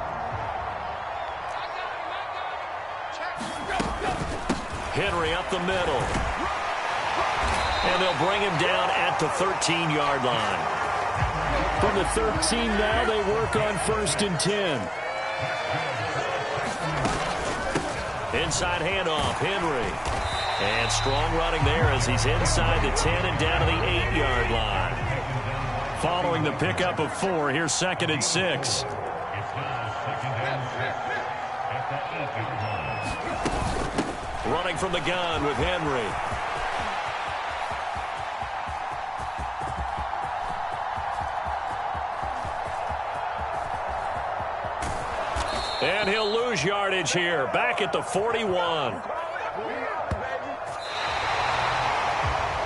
Henry up the middle. And they'll bring him down at the 13-yard line. From the 13 now, they work on 1st and 10. Inside handoff, Henry. And strong running there as he's inside the 10 and down to the 8-yard line. Following the pickup of 4, here's 2nd and 6. Running from the gun with Henry. And he'll lose yardage here, back at the 41.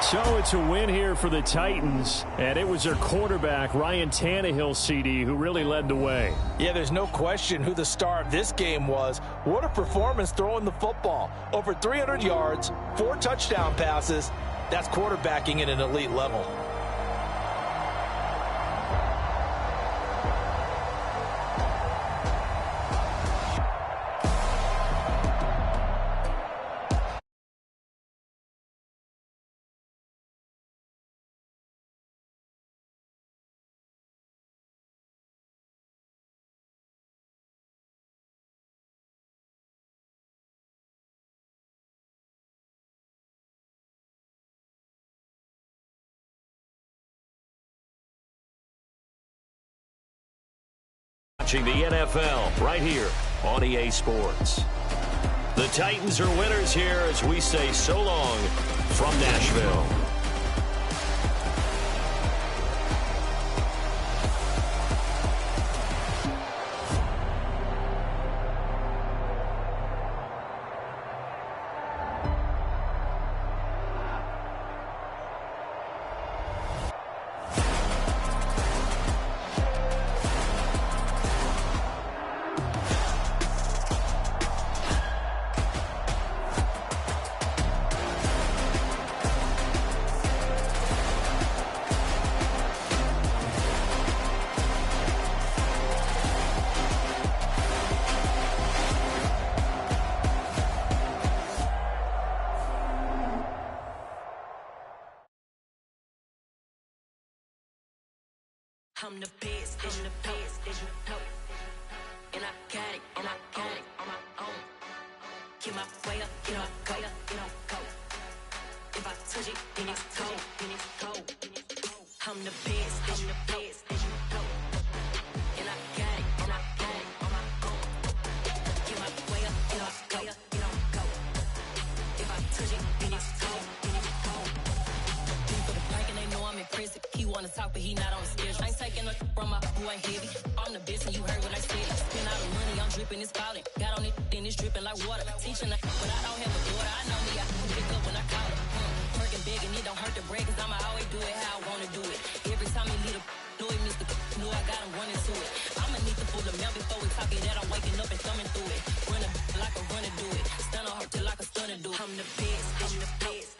So it's a win here for the Titans, and it was their quarterback, Ryan Tannehill, CD, who really led the way. Yeah, there's no question who the star of this game was. What a performance throwing the football. Over 300 yards, 4 touchdown passes. That's quarterbacking at an elite level. watching the NFL right here on EA Sports. The Titans are winners here as we say so long from Nashville. I'm the best, I'm the best, as you know. And I got it, and I own it on my own. Get my way up, get my way up, get on go. If I touch it, then it's cold, then it's cold. I'm the best, as you know. And I got it, and I own it on my own. Get my way up, get my way up, get on go. If I touch it, then it's cold, then it's cold. For the blank and they know I'm impressive. He wanna talk, but he not on the schedule. I ain't taking no from my boy heavy. I'm the best and you heard what I said. Spend all the money, I'm dripping, it's falling. Got on it, then it's dripping like water. Teaching her, but I don't have a daughter. I know me, I can pick up when I call her. Working big and it don't hurt to break, cause I'ma always do it how I wanna do it. Every time he lead a know it, Mr. Know I got him running to it. I'ma need to pull the mail before we talk it that I'm waking up and thumbing through it. Running like a runner do it. Stun on her till like a stunner do it. I'm the best, I'm the best.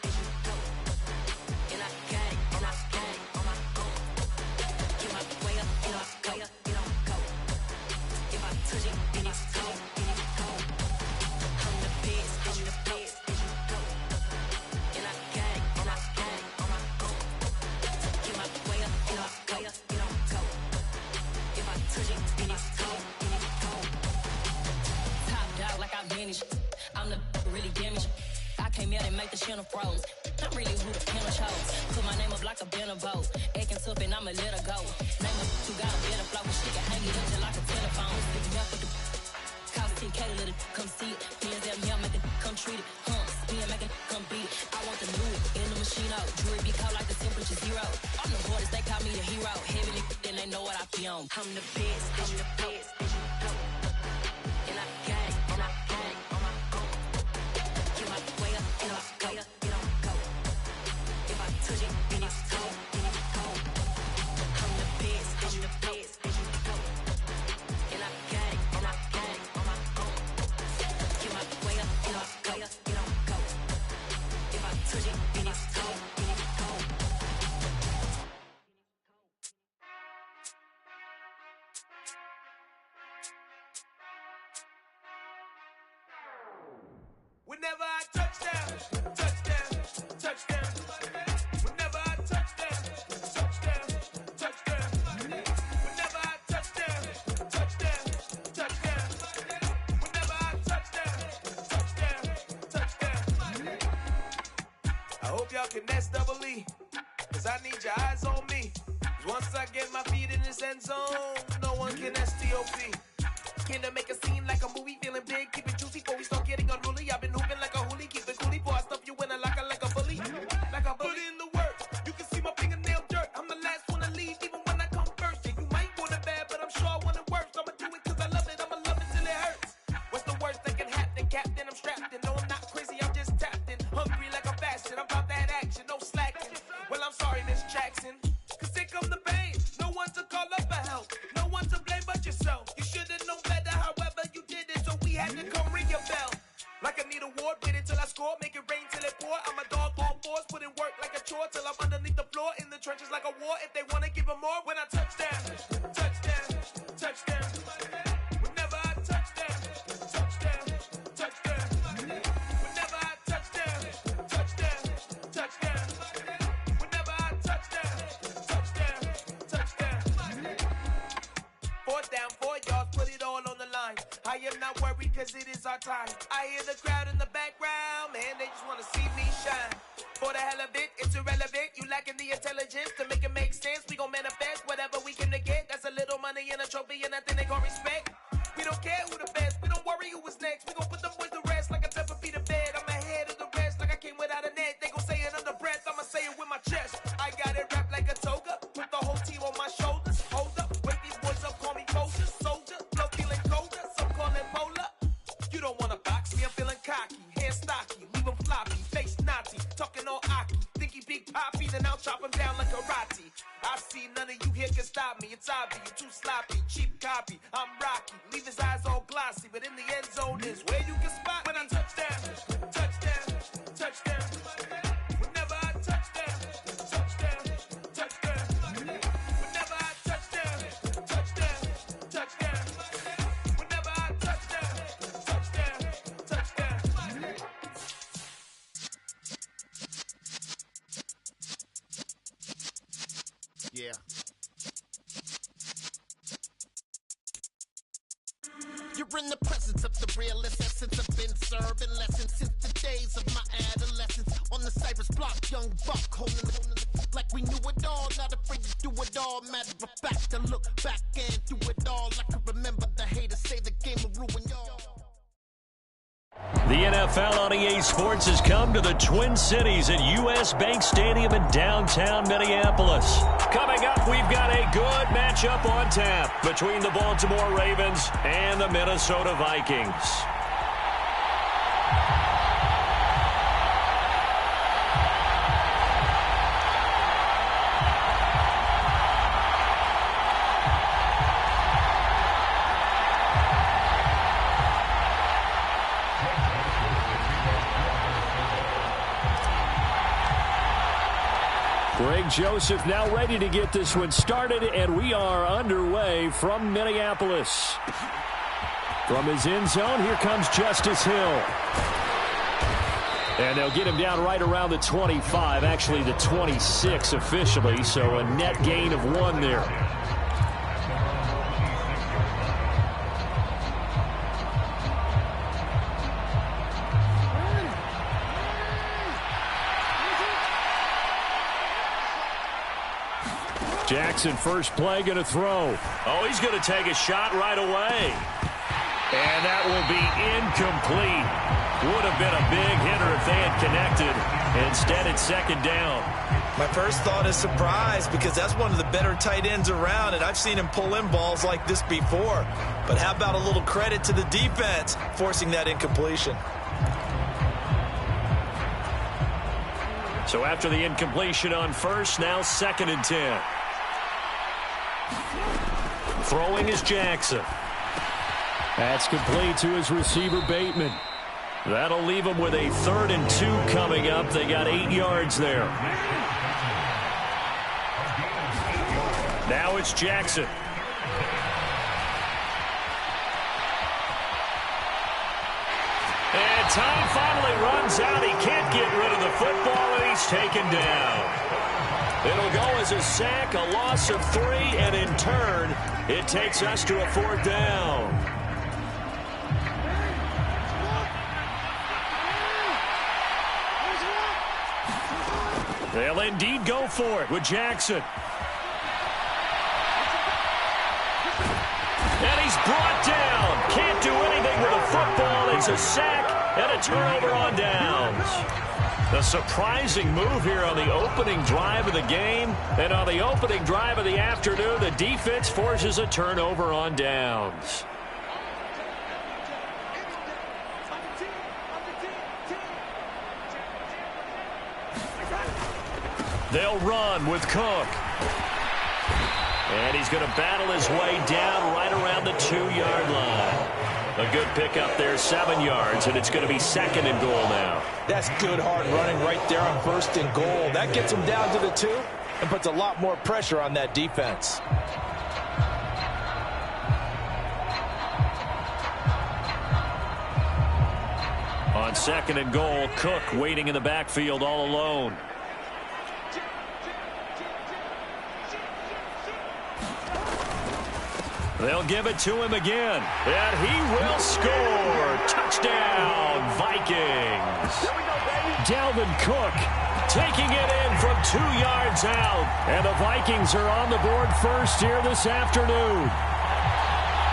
And I got it, and I got it on my own. Get my way up, get my way up, get on go. If I touch it, then it's cold, then it's cold. I'm the best, I'm the best. And I got it, and I got it on my own. Get my way up, get my way up, get on go. If I touch it, then it's cold, then it's cold. Top dog like I vanished. I'm the really damaged. I came out and make the channel froze. I'm really who the panel chose. Put my name up like a banner boat. Acting tough and I'ma let her go. Name up who got a better flow. She can hang it up just like a telephone. Stick me up with the cost 10K to let it come see it. Hands out me, I'm making come treat it. Spin making come beat it. I want the new in the machine out. Jewelry be cold like the temperature 0. I'm the hardest, they call me the hero. Heavy then they know what I be on. I'm the best, I'm the best. And I got it, and I got it on my own. Get my way up, get my way up, get on go. If I touch it, then it's cold, then it's cold. I'm the best, I'm the best. And I got it, and I got it on my own. Get my way up, get my way up, get on go. If I touch it, then it's cold, then it's cold. Whenever I touchdown, touchdown, touchdown. Whenever I touchdown, touchdown, touchdown. Whenever I touchdown, touchdown, touchdown. Whenever I touchdown, touchdown. I hope y'all can nest double E, cause I need your eyes on me. 'Cause once I get my feet in this end zone, no one can STOP. Can I make a scene like a movie, feeling big, keep it juicy before we start getting unruly. I've been hooping like a hoolie, keep it coolie before I stuff you in a locker like a bully. Like a bully. Put in the work, you can see my fingernail dirt. I'm the last one to leave, even when I come first. Yeah, you might want it bad, but I'm sure I want it worse. I'ma do it cause I love it, I'ma love it till it hurts. What's the worst that can happen, Captain? I'm strapped in, no I'm not crazy, I'm just tapped in. Hungry like a bastard, I'm about that action, no slacking. Well, I'm sorry, Miss Jackson, cause here come the pain. No one to call up for help, no one to blame but yourself. You should've known better, however you did it, so we had to come ring your bell. Like I need a ward, wait until I score, make it rain till it pour. I'm a dog on fours, put in work like a chore till I'm underneath the floor, in the trenches like a war. If they wanna give them more, when I touchdown, touchdown, touchdown. Whenever I touchdown, touchdown, touchdown. Whenever I touchdown, touchdown, touchdown. Whenever I touchdown, touchdown, touchdown. 4th down, 4 yards, put it all on the line. I am not worried cause it is our time. I hear the crowd in the background, man, they just wanna see me shine. For the hell of it, it's irrelevant. You lacking the intelligence to make it make sense. We gon' manifest whatever we came to get. That's a little money and a trophy and nothing they gon' respect. We don't care who the best, we don't worry who was next. We gon' put them boys to rest like a pepper feet of bed. I'm ahead of the rest like I came without a net. They gon' say it under breath, I'ma say it with my chest. I got it wrapped like a toga, put the whole team on my shoulders. Hold up, wake these boys up, call me Moses, soldier. Flow feeling colder, some call it polar. You don't wanna box me, I'm feeling cocky. Hair stocky, leave him floppy, face Nazi. Talking all aki, think he big poppy, then I'll chop him down like karate. I see none of you here can stop me. It's obvious, you too sloppy, cheap copy. I'm Rocky, leave his eyes all glossy, but in the end zone is where you can spot when I touchdown, touchdown, touchdown. Whenever I touchdown, touchdown, touchdown. Whenever I touchdown, touchdown, touchdown. Whenever I touchdown, touchdown, touchdown. Yeah. You're in the presence of the realest essence. I've been serving lessons since the days of my adolescence. On the Cypress block, young buck holding like we knew it all. Not afraid to do it all. Matter of fact, to look back and do it all. I can remember the haters say the game will ruin y'all. The NFL on EA Sports has come to the Twin Cities at U.S. Bank Stadium in downtown Minneapolis. Coming up, we've got a good matchup on tap between the Baltimore Ravens and the Minnesota Vikings. Greg Joseph now ready to get this one started, and we are underway from Minneapolis. From his end zone, here comes Justice Hill. And they'll get him down right around the 25, actually the 26 officially, so a net gain of 1 there. Jackson, first play, going to throw. Oh, he's going to take a shot right away. And that will be incomplete. Would have been a big hitter if they had connected. Instead, it's second down. My first thought is surprise, because that's one of the better tight ends around, and I've seen him pull in balls like this before. But how about a little credit to the defense forcing that incompletion? So after the incompletion on first, now 2nd and 10. Throwing is Jackson. That's complete to his receiver, Bateman. That'll leave him with a 3rd and 2 coming up. They got 8 yards there. Now it's Jackson. And time finally runs out. He can't get rid of the football, and he's taken down. It'll go as a sack, a loss of 3, and in turn, it takes us to a 4th down. They'll indeed go for it with Jackson. And he's brought down. Can't do anything with a football. It's a sack and a turnover on downs. A surprising move here on the opening drive of the game. And on the opening drive of the afternoon, the defense forces a turnover on downs. They'll run with Cook. And he's going to battle his way down right around the 2-yard line. A good pickup there, 7 yards, and it's going to be 2nd and goal now. That's good hard running right there on 1st and goal. That gets him down to the 2 and puts a lot more pressure on that defense. On 2nd and goal, Cook waiting in the backfield all alone. They'll give it to him again, and he will score. Touchdown, Vikings. Dalvin Cook taking it in from 2 yards out, and the Vikings are on the board first here this afternoon.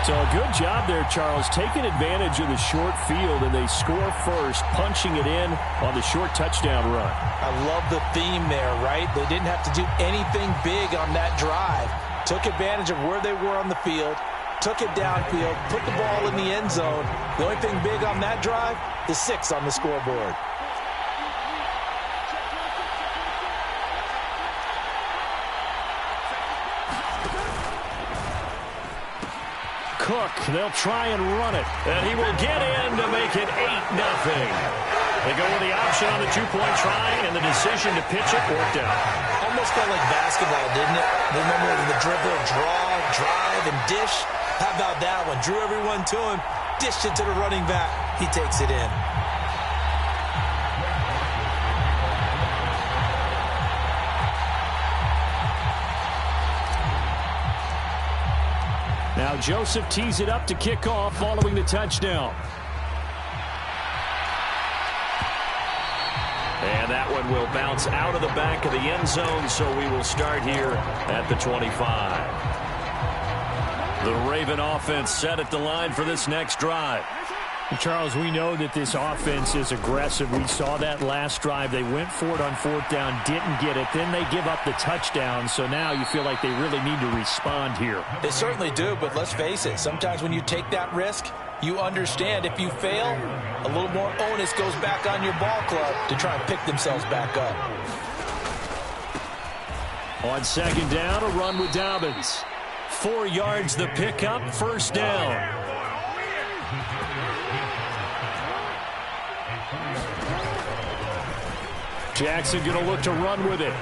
So a good job there, Charles, taking advantage of the short field, and they score first, punching it in on the short touchdown run. I love the theme there, right? They didn't have to do anything big on that drive. Took advantage of where they were on the field, took it downfield, put the ball in the end zone. The only thing big on that drive, the 6 on the scoreboard. Cook, they'll try and run it, and he will get in to make it 8-0. They go with the option on the 2-point try, and the decision to pitch it worked out. Almost felt like basketball, didn't it? Remember the dribble, draw, drive, and dish? How about that one? Drew everyone to him, dished it to the running back. He takes it in. Now Joseph tees it up to kick off following the touchdown. And that one will bounce out of the back of the end zone, so we will start here at the 25. The Raven offense set at the line for this next drive. Charles, we know that this offense is aggressive. We saw that last drive. They went for it on 4th down, didn't get it. Then they give up the touchdown. So now you feel like they really need to respond here. They certainly do, but let's face it. Sometimes when you take that risk, you understand if you fail, a little more onus goes back on your ball club to try and pick themselves back up. On 2nd down, a run with Dobbins. 4 yards the pickup, 1st down. Jackson going to look to run with it.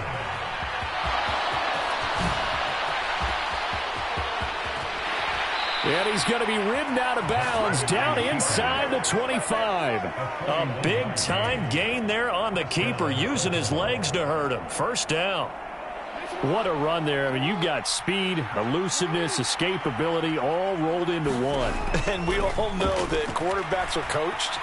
And he's going to be ridden out of bounds down inside the 25. A big-time gain there on the keeper, using his legs to hurt him. 1st down. What a run there. I mean, you've got speed, elusiveness, escapability all rolled into one. And we all know that quarterbacks are coached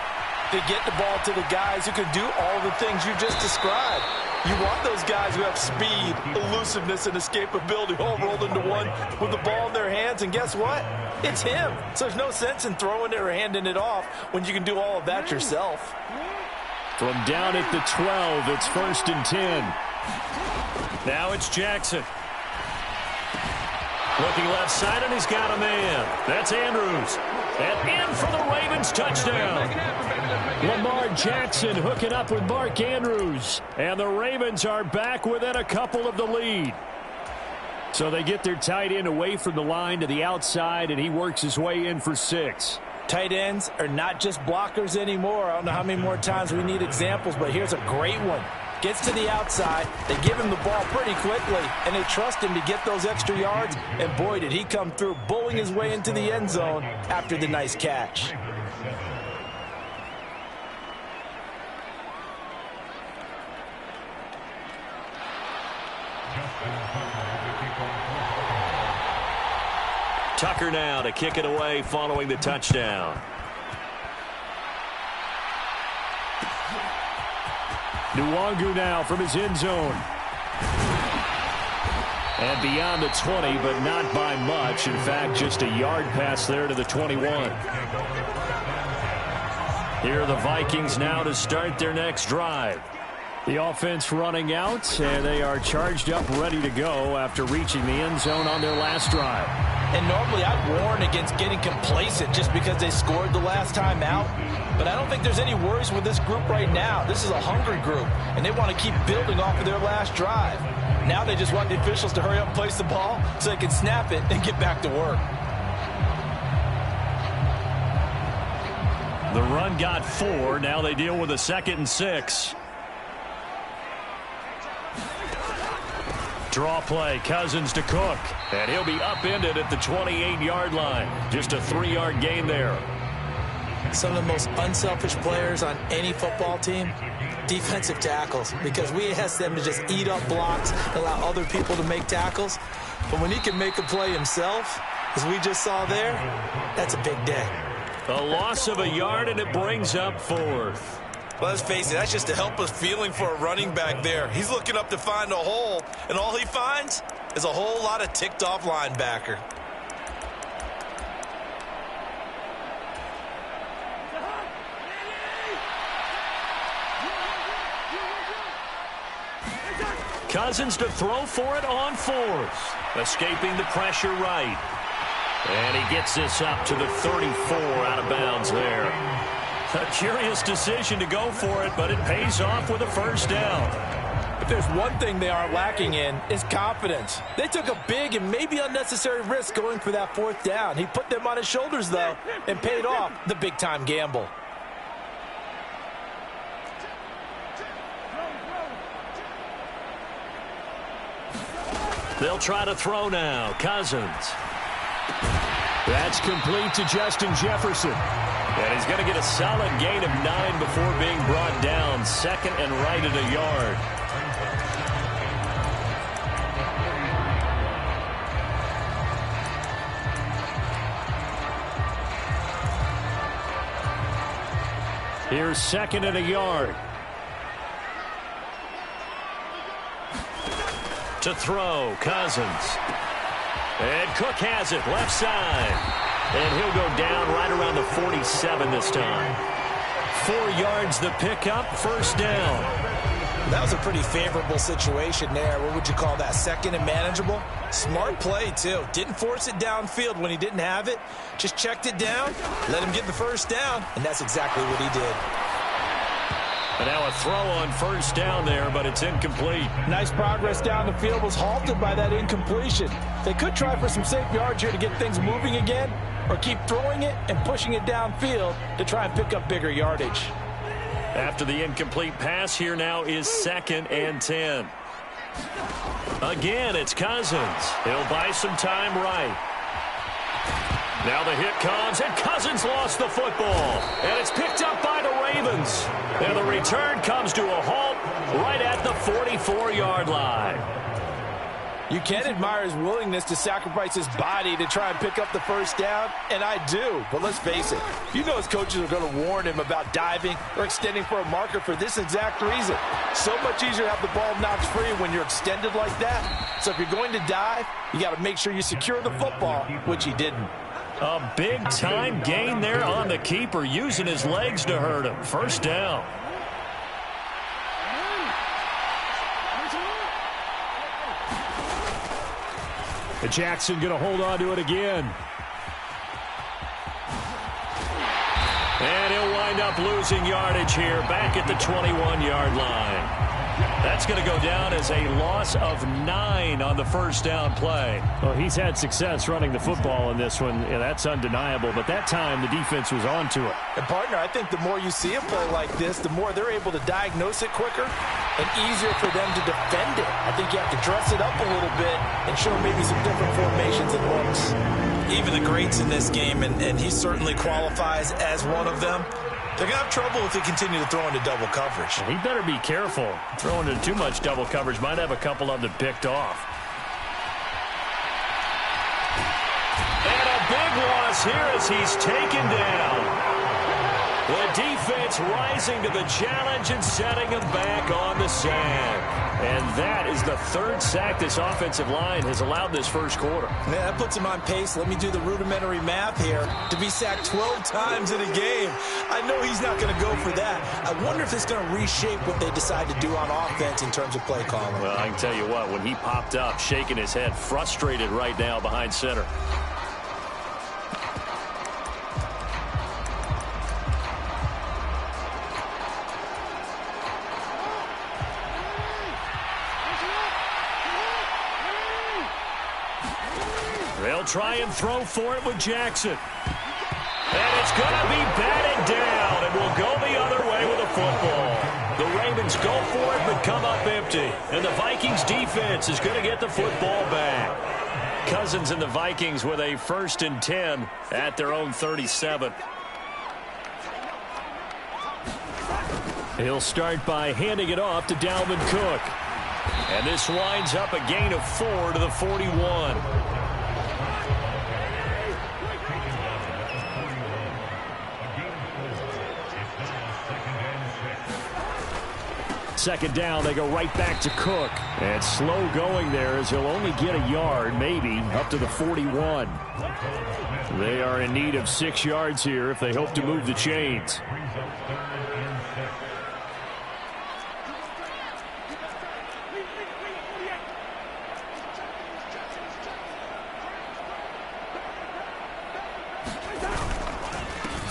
to get the ball to the guys who can do all the things you just described. You want those guys who have speed, elusiveness, and escapability all rolled into one with the ball in their hands. And guess what? It's him. So there's no sense in throwing it or handing it off when you can do all of that yourself. From down at the 12, it's 1st and 10. Now it's Jackson. Looking left side, and he's got a man. That's Andrews. And in for the Ravens touchdown. Lamar Jackson hooking up with Mark Andrews. And the Ravens are back within a couple of the lead. So they get their tight end away from the line to the outside, and he works his way in for 6. Tight ends are not just blockers anymore. I don't know how many more times we need examples, but here's a great one. Gets to the outside, they give him the ball pretty quickly, and they trust him to get those extra yards, and boy, did he come through, bowling his way into the end zone after the nice catch. Tucker now to kick it away following the touchdown. Nwangu now from his end zone. And beyond the 20, but not by much. In fact, just a yard pass there to the 21. Here are the Vikings now to start their next drive. The offense running out, and they are charged up, ready to go after reaching the end zone on their last drive. And normally I'd warn against getting complacent just because they scored the last time out. But I don't think there's any worries with this group right now. This is a hungry group, and they want to keep building off of their last drive. Now they just want the officials to hurry up and place the ball so they can snap it and get back to work. The run got 4. Now they deal with a 2nd and 6. Draw play, Cousins to Cook. And he'll be upended at the 28-yard line. Just a 3-yard gain there. Some of the most unselfish players on any football team, defensive tackles, because we ask them to just eat up blocks, allow other people to make tackles. But when he can make a play himself, as we just saw there, that's a big day. A loss of a yard, and it brings up fourth. Well, let's face it, that's just a helpless feeling for a running back there. He's looking up to find a hole, and all he finds is a whole lot of ticked-off linebacker. Cousins to throw for it on fourth. Escaping the pressure right. And he gets this up to the 34 out of bounds there. A curious decision to go for it, but it pays off with a first down. If there's one thing they are lacking in, it's confidence. They took a big and maybe unnecessary risk going for that fourth down. He put them on his shoulders, though, and paid off the big-time gamble. They'll try to throw now. Cousins. That's complete to Justin Jefferson. And he's going to get a solid gain of 9 before being brought down. Second and right at a yard. Here's second and a yard. To throw, Cousins. And Cook has it, left side. And he'll go down right around the 47 this time. 4 yards the pickup, first down. That was a pretty favorable situation there. What would you call that? Second and manageable? Smart play, too. Didn't force it downfield when he didn't have it. Just checked it down, let him get the first down, and that's exactly what he did. And now a throw on first down there, but it's incomplete. Nice progress down the field, was halted by that incompletion. They could try for some safe yards here to get things moving again, or keep throwing it and pushing it downfield to try and pick up bigger yardage. After the incomplete pass, here now is second and 10. Again, it's Cousins. He'll buy some time right. Now the hit comes, and Cousins lost the football. And it's picked up by the Ravens. And the return comes to a halt right at the 44-yard line. You can admire his willingness to sacrifice his body to try and pick up the first down, and I do. But let's face it, you know his coaches are going to warn him about diving or extending for a marker for this exact reason. So much easier to have the ball knocked free when you're extended like that. So if you're going to dive, you got to make sure you secure the football, which he didn't. A big-time gain there on the keeper, using his legs to hurt him. First down. Jackson going to hold on to it again. And he'll wind up losing yardage here, back at the 21-yard line. That's going to go down as a loss of 9 on the first down play. Well, he's had success running the football in this one. Yeah, that's undeniable. But that time, the defense was on to it. And, partner, I think the more you see a play like this, the more they're able to diagnose it quicker and easier for them to defend it. I think you have to dress it up a little bit and show maybe some different formations and looks. Even the greats in this game, and he certainly qualifies as one of them, they're going to have trouble if they continue to throw into double coverage. He better be careful. Throwing into too much double coverage might have a couple of them picked off. And a big loss here as he's taken down. The defense rising to the challenge and setting him back on the sand. And that is the 3rd sack this offensive line has allowed this first quarter. Yeah, that puts him on pace. Let me do the rudimentary math here. To be sacked 12 times in a game, I know he's not going to go for that. I wonder if it's going to reshape what they decide to do on offense in terms of play calling. Well, I can tell you what, when he popped up, shaking his head, frustrated right now behind center. They'll try and throw for it with Jackson. And it's going to be batted down, and will go the other way with the football. The Ravens go for it, but come up empty. And the Vikings defense is going to get the football back. Cousins and the Vikings with a 1st and 10 at their own 37. He'll start by handing it off to Dalvin Cook. And this winds up a gain of 4 to the 41. second down, they go right back to Cook. And slow going there as he'll only get a yard, maybe, up to the 41. They are in need of 6 yards here if they hope to move the chains.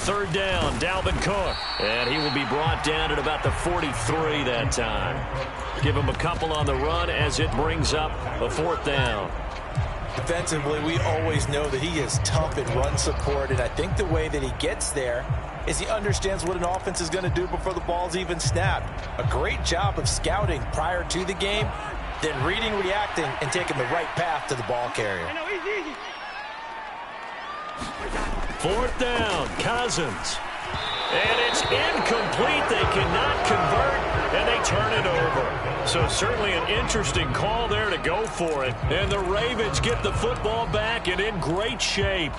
Third down, Dalvin Cook. And he will be brought down at about the 43 that time. Give him a couple on the run as it brings up a 4th down. Defensively, we always know that he is tough in run support, and I think the way that he gets there is he understands what an offense is going to do before the ball's even snapped. A great job of scouting prior to the game, then reading, reacting, and taking the right path to the ball carrier. 4th down, Cousins. And it's incomplete. They cannot convert, and they turn it over. So certainly an interesting call there to go for it. And the Ravens get the football back and in great shape.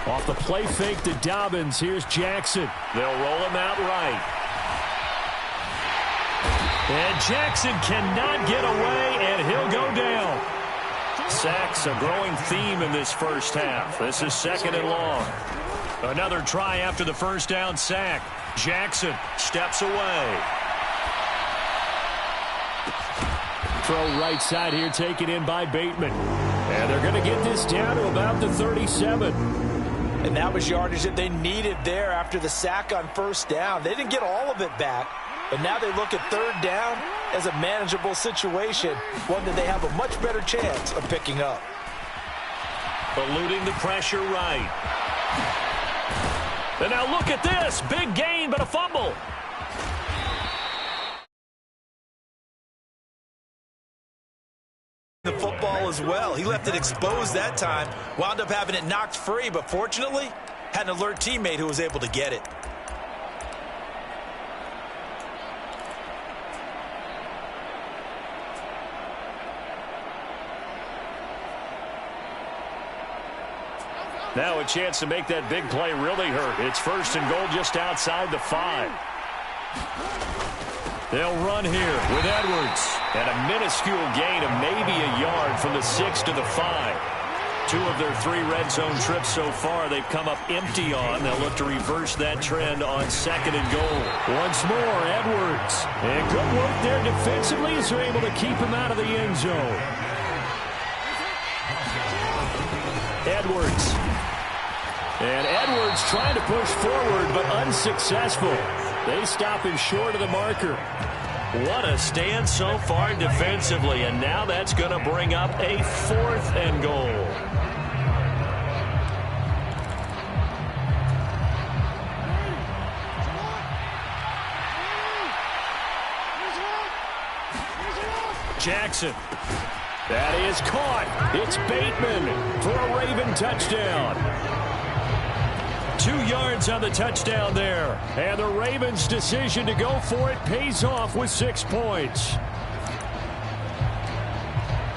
Off the play fake to Dobbins. Here's Jackson. They'll roll him out right. And Jackson cannot get away, and he'll go down. Sacks a growing theme in this first half. This is 2nd and long. Another try after the first down sack. Jackson steps away. Throw right side here taken in by Bateman. And they're going to get this down to about the 37. And that was yardage that they needed there after the sack on first down. They didn't get all of it back. But now they look at 3rd down as a manageable situation, one that they have a much better chance of picking up. Eluding the pressure right. And now look at this. Big gain, but a fumble. The football as well. He left it exposed that time. Wound up having it knocked free, but fortunately, had an alert teammate who was able to get it. Now a chance to make that big play really hurt. It's 1st and goal just outside the 5. They'll run here with Edwards. And a minuscule gain of maybe a yard from the 6 to the 5. 2 of their 3 red zone trips so far they've come up empty on. They'll look to reverse that trend on 2nd and goal. Once more, Edwards. And good work there defensively as they're able to keep him out of the end zone. Edwards. And Edwards trying to push forward, but unsuccessful. They stop him short of the marker. What a stand so far defensively, and now that's going to bring up a 4th and goal. Jackson. That is caught. It's Bateman for a Raven touchdown. 2 yards on the touchdown there. And the Ravens' decision to go for it pays off with 6 points.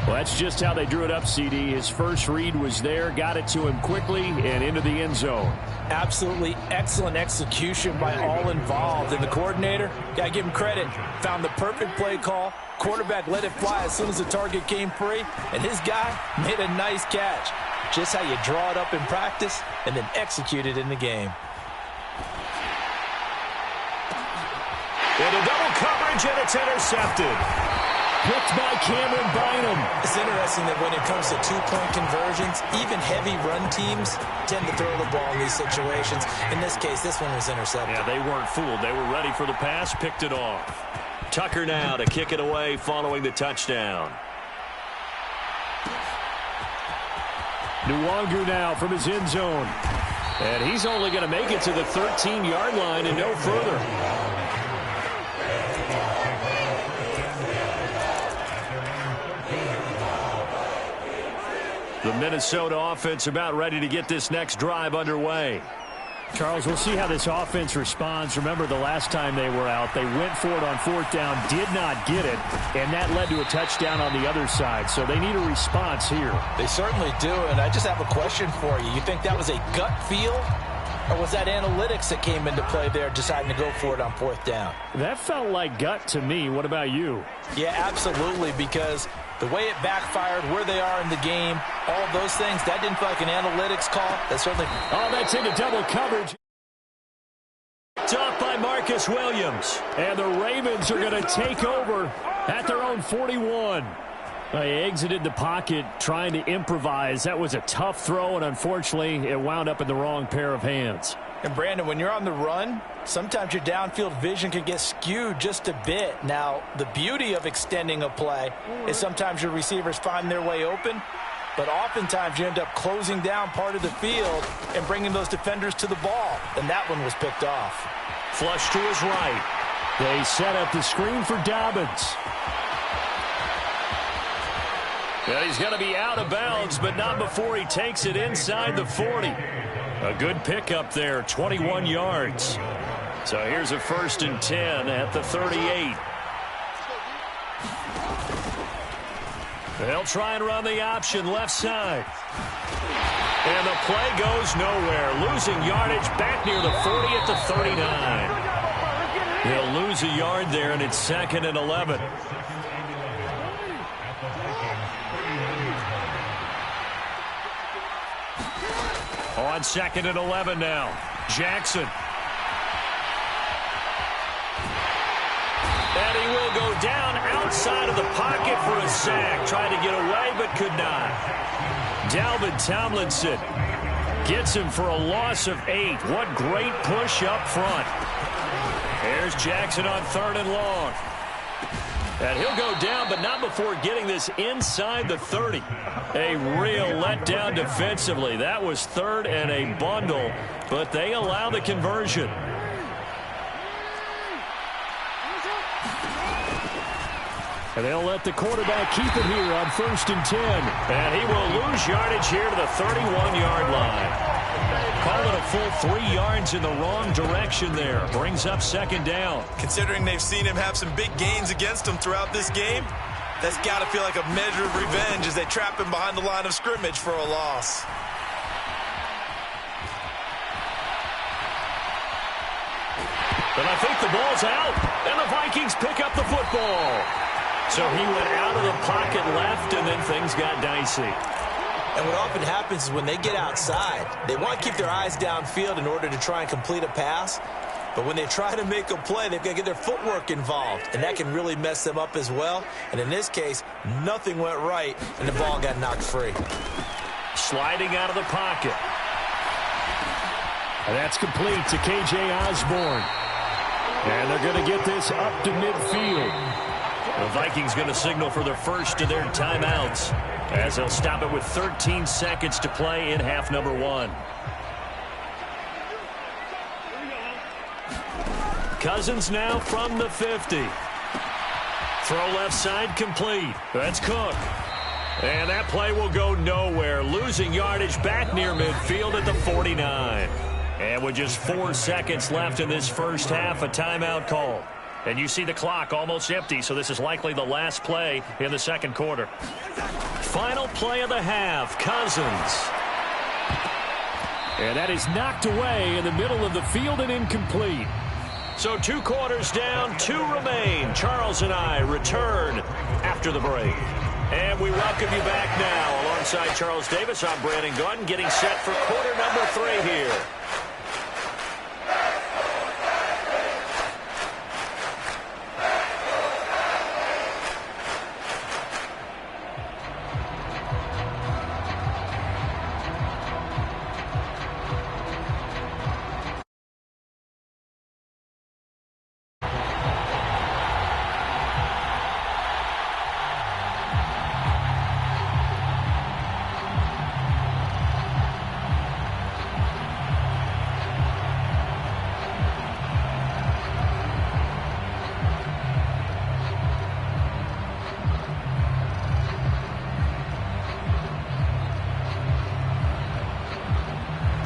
Well, that's just how they drew it up, CD. His first read was there, got it to him quickly, and into the end zone. Absolutely excellent execution by all involved. And the coordinator, got to give him credit, found the perfect play call. Quarterback let it fly as soon as the target came free, and his guy made a nice catch. Just how you draw it up in practice and then execute it in the game. Into double coverage, and it's intercepted. Picked by Cameron Bynum. It's interesting that when it comes to 2-point conversions, even heavy run teams tend to throw the ball in these situations. In this case, this one was intercepted. Yeah, they weren't fooled. They were ready for the pass, picked it off. Tucker now to kick it away following the touchdown. Nwangu now from his end zone. And he's only going to make it to the 13-yard line and no further. The Minnesota offense about ready to get this next drive underway. Charles, we'll see how this offense responds. Remember, the last time they were out, they went for it on fourth down, did not get it, and that led to a touchdown on the other side. So they need a response here. They certainly do, and I just have a question for you. You think that was a gut feel, or was that analytics that came into play there deciding to go for it on fourth down? That felt like gut to me. What about you? Yeah, absolutely, because the way it backfired, where they are in the game, all of those things, that didn't feel like an analytics call. That certainly... Oh, that's into double coverage. It's off by Marcus Williams. And the Ravens are going to take over at their own 41. They exited the pocket trying to improvise. That was a tough throw, and unfortunately, it wound up in the wrong pair of hands. And, Brandon, when you're on the run, sometimes your downfield vision can get skewed just a bit. Now, the beauty of extending a play is sometimes your receivers find their way open, but oftentimes you end up closing down part of the field and bringing those defenders to the ball, and that one was picked off. Flush to his right. They set up the screen for Dobbins. Well, he's going to be out of bounds, but not before he takes it inside the 40. A good pickup there, 21 yards. So here's a 1st and 10 at the 38. They'll try and run the option left side. And the play goes nowhere. Losing yardage back near the 40 at the 39. They'll lose a yard there, and it's 2nd and 11. On 2nd and 11 now. Jackson. And he will go down outside of the pocket for a sack. Tried to get away, but could not. Dalvin Tomlinson gets him for a loss of 8. What great push up front. There's Jackson on 3rd and long. And he'll go down, but not before getting this inside the 30. A real letdown defensively. That was 3rd and a bundle, but they allow the conversion. And they'll let the quarterback keep it here on 1st and 10. And he will lose yardage here to the 31-yard line. Call it a full 3 yards in the wrong direction there. Brings up 2nd down. Considering they've seen him have some big gains against him throughout this game, that's got to feel like a measure of revenge as they trap him behind the line of scrimmage for a loss. But I think the ball's out, and the Vikings pick up the football. So he went out of the pocket left, and then things got dicey. And what often happens is when they get outside, they want to keep their eyes downfield in order to try and complete a pass. But when they try to make a play, they've got to get their footwork involved, and that can really mess them up as well. And in this case, nothing went right, and the ball got knocked free. Sliding out of the pocket. And that's complete to K.J. Osborne. And they're going to get this up to midfield. The Vikings going to signal for the first of their timeouts as they'll stop it with 13 seconds to play in half number 1. Cousins now from the 50. Throw left side complete. That's Cook. And that play will go nowhere. Losing yardage back near midfield at the 49. And with just 4 seconds left in this first half, a timeout call. And you see the clock almost empty, so this is likely the last play in the second quarter. Final play of the half, Cousins. And that is knocked away in the middle of the field and incomplete. So 2 quarters down, 2 remain. Charles and I return after the break. And we welcome you back now. Alongside Charles Davis, I'm Brandon Gaudin, getting set for quarter number 3 here.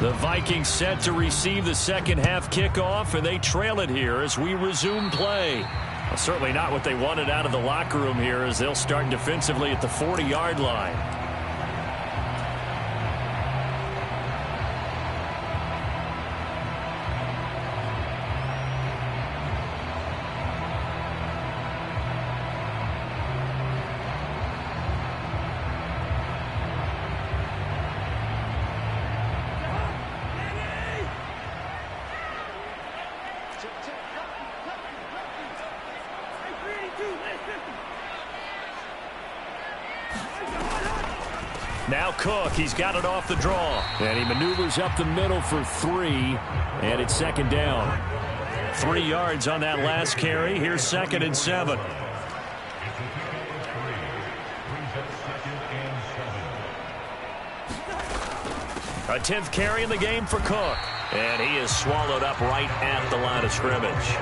The Vikings set to receive the second half kickoff, and they trail it here as we resume play. Well, certainly not what they wanted out of the locker room here as they'll start defensively at the 40-yard line. Now Cook, he's got it off the draw. And he maneuvers up the middle for 3. And it's second down. 3 yards on that last carry. Here's 2nd and 7. A 10th carry in the game for Cook. And he is swallowed up right at the line of scrimmage.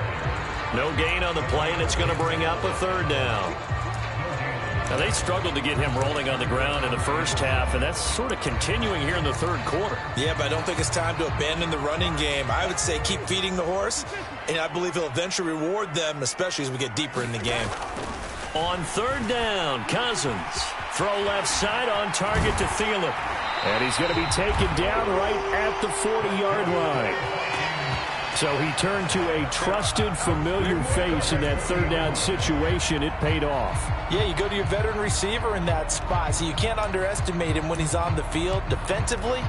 No gain on the play, and it's going to bring up a 3rd down. Now, they struggled to get him rolling on the ground in the first half, and that's sort of continuing here in the 3rd quarter. Yeah, but I don't think it's time to abandon the running game. I would say keep feeding the horse, and I believe he'll eventually reward them, especially as we get deeper in the game. On 3rd down, Cousins. Throw left side on target to Thielen. And he's going to be taken down right at the 40-yard line. So he turned to a trusted, familiar face in that 3rd down situation. It paid off. Yeah, you go to your veteran receiver in that spot, so you can't underestimate him when he's on the field defensively.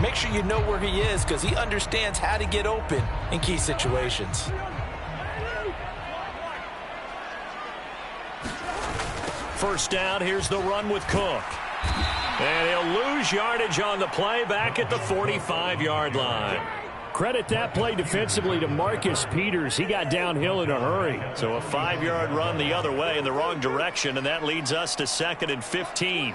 Make sure you know where he is because he understands how to get open in key situations. First down, here's the run with Cook. And he'll lose yardage on the play back at the 45-yard line. Credit that play defensively to Marcus Peters. He got downhill in a hurry. So a 5-yard run the other way in the wrong direction, and that leads us to 2nd and 15.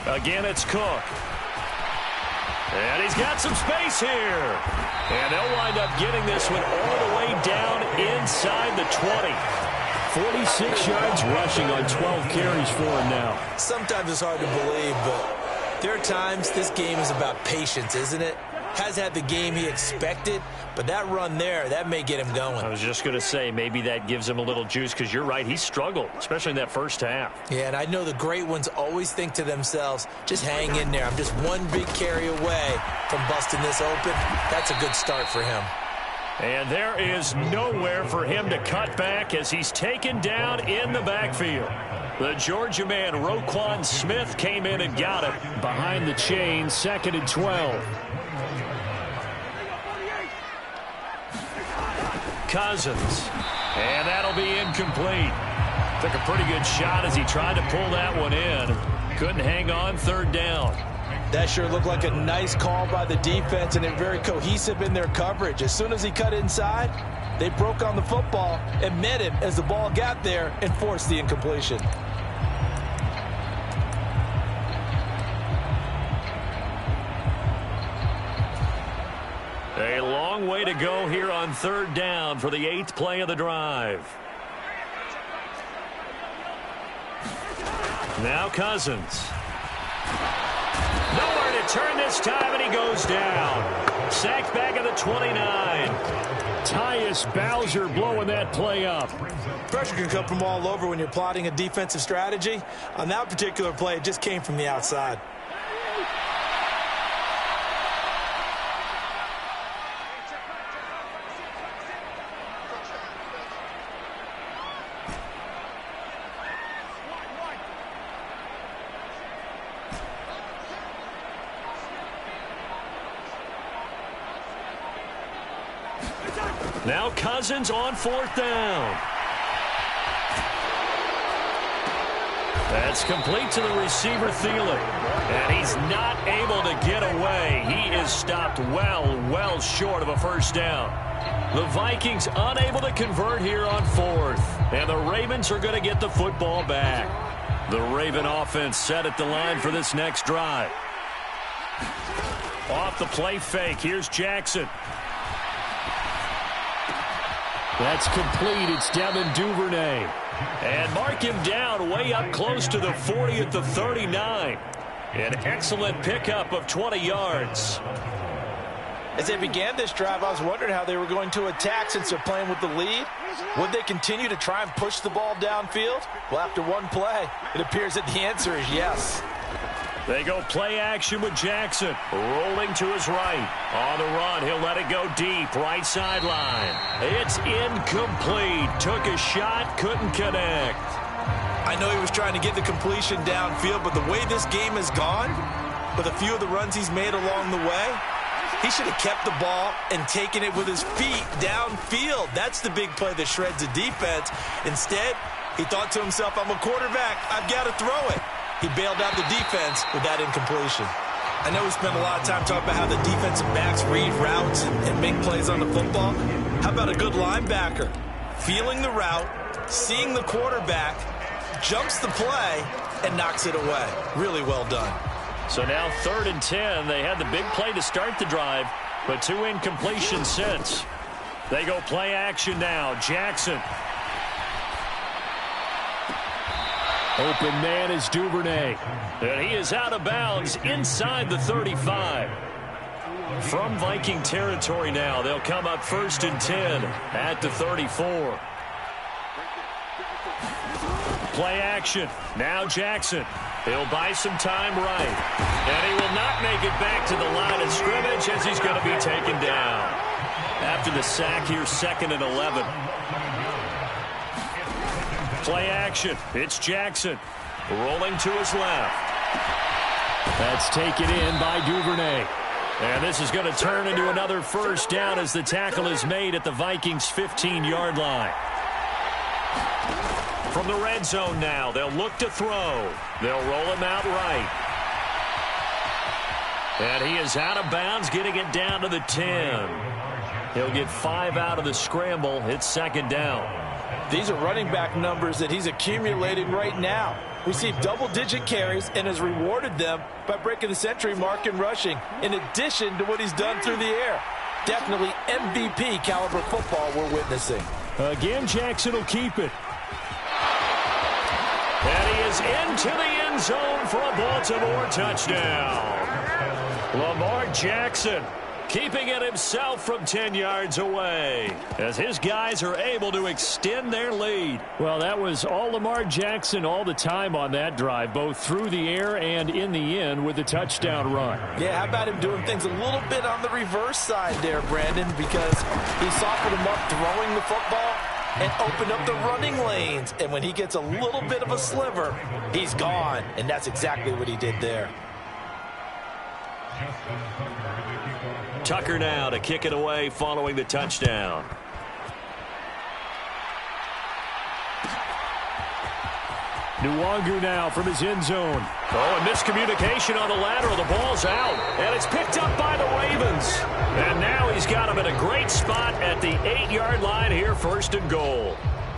Again, it's Cook. And he's got some space here. And they'll wind up getting this one all the way down inside the 20. 46 yards rushing on 12 carries for him now. Sometimes it's hard to believe, but there are times this game is about patience, isn't it? Has had the game he expected, but that run there, that may get him going. I was just going to say, maybe that gives him a little juice because you're right, he struggled, especially in that first half. Yeah, and I know the great ones always think to themselves, just hang in there. I'm just one big carry away from busting this open. That's a good start for him. And there is nowhere for him to cut back as he's taken down in the backfield. The Georgia man, Roquan Smith, came in and got it. Behind the chain, 2nd and 12. Cousins. And that'll be incomplete. Took a pretty good shot as he tried to pull that one in. Couldn't hang on, 3rd down. That sure looked like a nice call by the defense, and they're very cohesive in their coverage. As soon as he cut inside, they broke on the football and met him as the ball got there and forced the incompletion. A long way to go here on 3rd down for the 8th play of the drive. Now Cousins. Nowhere to turn this time, and he goes down. Sacked back at the 29. Tyus Bowser blowing that play up. Pressure can come from all over when you're plotting a defensive strategy. On that particular play, it just came from the outside. Now Cousins on 4th down. That's complete to the receiver, Thielen. And he's not able to get away. He is stopped well short of a 1st down. The Vikings unable to convert here on 4th. And the Ravens are going to get the football back. The Raven offense set at the line for this next drive. Off the play fake, here's Jackson. That's complete. It's Devin Duvernay. And mark him down way up close to the 40 at the 39. An excellent pickup of 20 yards. As they began this drive, I was wondering how they were going to attack since they're playing with the lead. Would they continue to try and push the ball downfield? Well, after one play, it appears that the answer is yes. They go play action with Jackson. Rolling to his right. On the run, he'll let it go deep. Right sideline. It's incomplete. Took a shot, couldn't connect. I know he was trying to get the completion downfield, but the way this game has gone, with a few of the runs he's made along the way, he should have kept the ball and taken it with his feet downfield. That's the big play that shreds the defense. Instead, he thought to himself, I'm a quarterback. I've got to throw it. He bailed out the defense with that incompletion. I know we spent a lot of time talking about how the defensive backs read routes and make plays on the football. How about a good linebacker? Feeling the route, seeing the quarterback, jumps the play, and knocks it away. Really well done. So now 3rd and 10. They had the big play to start the drive, but 2 incompletions since. They go play action now. Jackson. Open man is Duvernay. And he is out of bounds inside the 35. From Viking territory now, they'll come up 1st and 10 at the 34. Play action. Now Jackson. He'll buy some time right. And he will not make it back to the line of scrimmage as he's going to be taken down. After the sack here, 2nd and 11. Play action. It's Jackson. Rolling to his left. That's taken in by Duvernay. And this is going to turn into another 1st down as the tackle is made at the Vikings' 15-yard line. From the red zone now, they'll look to throw. They'll roll him out right. And he is out of bounds, getting it down to the 10. He'll get 5 out of the scramble. It's 2nd down. These are running back numbers that he's accumulating right now. Received double-digit carries and has rewarded them by breaking the century mark in rushing, in addition to what he's done through the air. Definitely MVP caliber football we're witnessing. Again, Jackson will keep it. And he is into the end zone for a Baltimore touchdown. Lamar Jackson keeping it himself from 10 yards away as his guys are able to extend their lead. Well, that was all Lamar Jackson all the time on that drive, both through the air and in the end with the touchdown run. Yeah, how about him doing things a little bit on the reverse side there, Brandon, because he softened him up throwing the football and opened up the running lanes. And when he gets a little bit of a sliver, he's gone. And that's exactly what he did there. Tucker now to kick it away following the touchdown. Nwangu now from his end zone. Oh, and miscommunication on the lateral. The ball's out, and it's picked up by the Ravens. And now he's got him in a great spot at the 8-yard line here, 1st and goal.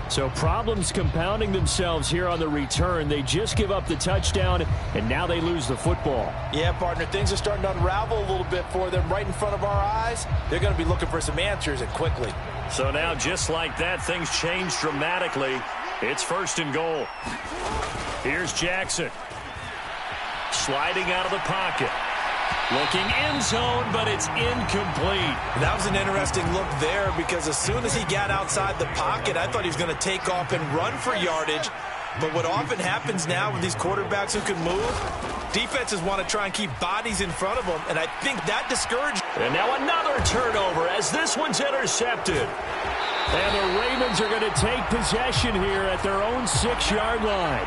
So problems compounding themselves here on the return. They just give up the touchdown, and now they lose the football. Yeah, partner, things are starting to unravel a little bit for them right in front of our eyes. They're going to be looking for some answers, and quickly. So now, just like that, things change dramatically. It's 1st and goal. Here's Jackson. Sliding out of the pocket. Looking end zone, but it's incomplete. That was an interesting look there because as soon as he got outside the pocket, I thought he was going to take off and run for yardage. But what often happens now with these quarterbacks who can move, defenses want to try and keep bodies in front of them, and I think that discouraged. And now another turnover as this one's intercepted. And the Ravens are going to take possession here at their own 6-yard line.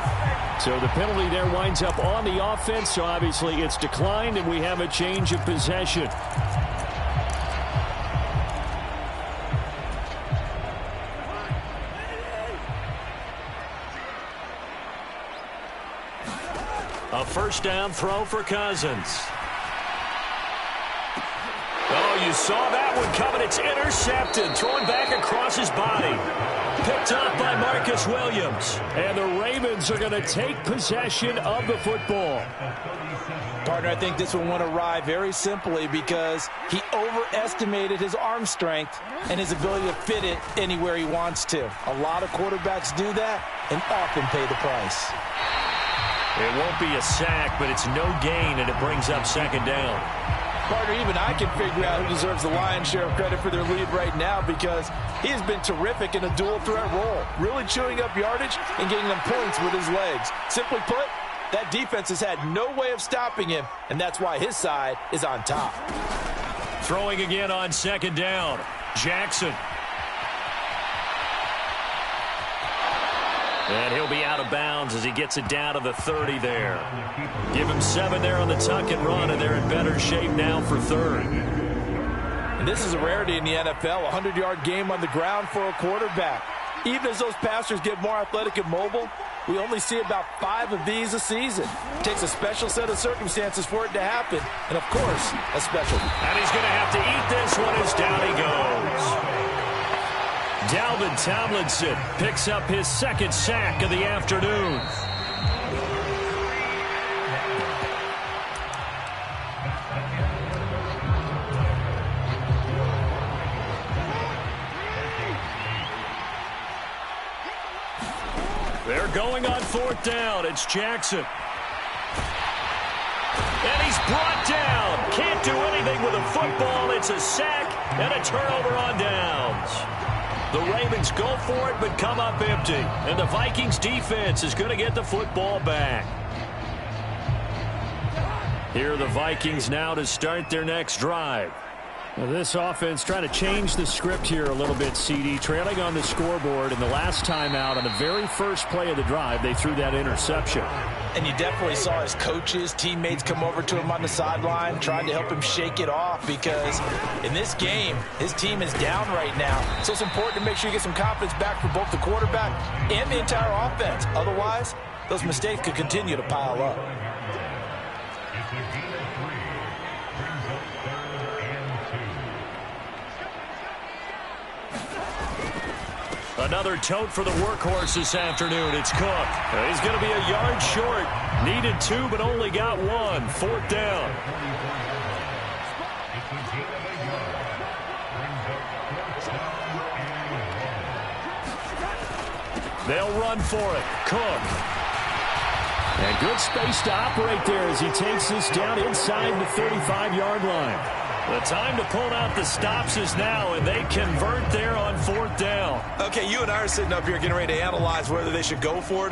So the penalty there winds up on the offense, so obviously it's declined, and we have a change of possession. A 1st down throw for Cousins. Oh, you saw that one coming it's intercepted. Throwing back across his body. Picked up by Marcus Williams. And the Ravens are going to take possession of the football. Partner, I think this one won't arrive very simply because he overestimated his arm strength and his ability to fit it anywhere he wants to. A lot of quarterbacks do that and often pay the price. It won't be a sack, but it's no gain, and it brings up second down. Partner, even I can figure out who deserves the lion's share of credit for their lead right now because he has been terrific in a dual threat role, really chewing up yardage and getting them points with his legs. Simply put, that defense has had no way of stopping him, and that's why his side is on top. Throwing again on second down. Jackson. And he'll be out of bounds as he gets it down to the 30 there. Give him 7 there on the tuck and run, and they're in better shape now for third. And this is a rarity in the NFL, a 100-yard game on the ground for a quarterback. Even as those passers get more athletic and mobile, we only see about 5 of these a season. It takes a special set of circumstances for it to happen, and of course, a special. And he's going to have to eat this one as down he goes. Dalvin Tomlinson picks up his second sack of the afternoon. They're going on fourth down. It's Jackson. And he's brought down. Can't do anything with a football. It's a sack and a turnover on downs. The Ravens go for it but come up empty. And the Vikings defense is going to get the football back. Here are the Vikings now to start their next drive. Now this offense trying to change the script here a little bit, CD. Trailing on the scoreboard, and the last time out on the very first play of the drive, they threw that interception. And you definitely saw his coaches, teammates come over to him on the sideline, trying to help him shake it off because in this game, his team is down right now. So it's important to make sure you get some confidence back for both the quarterback and the entire offense. Otherwise, those mistakes could continue to pile up. Another tote for the workhorse this afternoon. It's Cook. He's going to be a yard short. Needed 2, but only got 1. Fourth down. They'll run for it. Cook. And good space to operate there as he takes this down inside the 35-yard line. The time to pull out the stops is now, and they convert there on fourth down. Okay, you and I are sitting up here getting ready to analyze whether they should go for it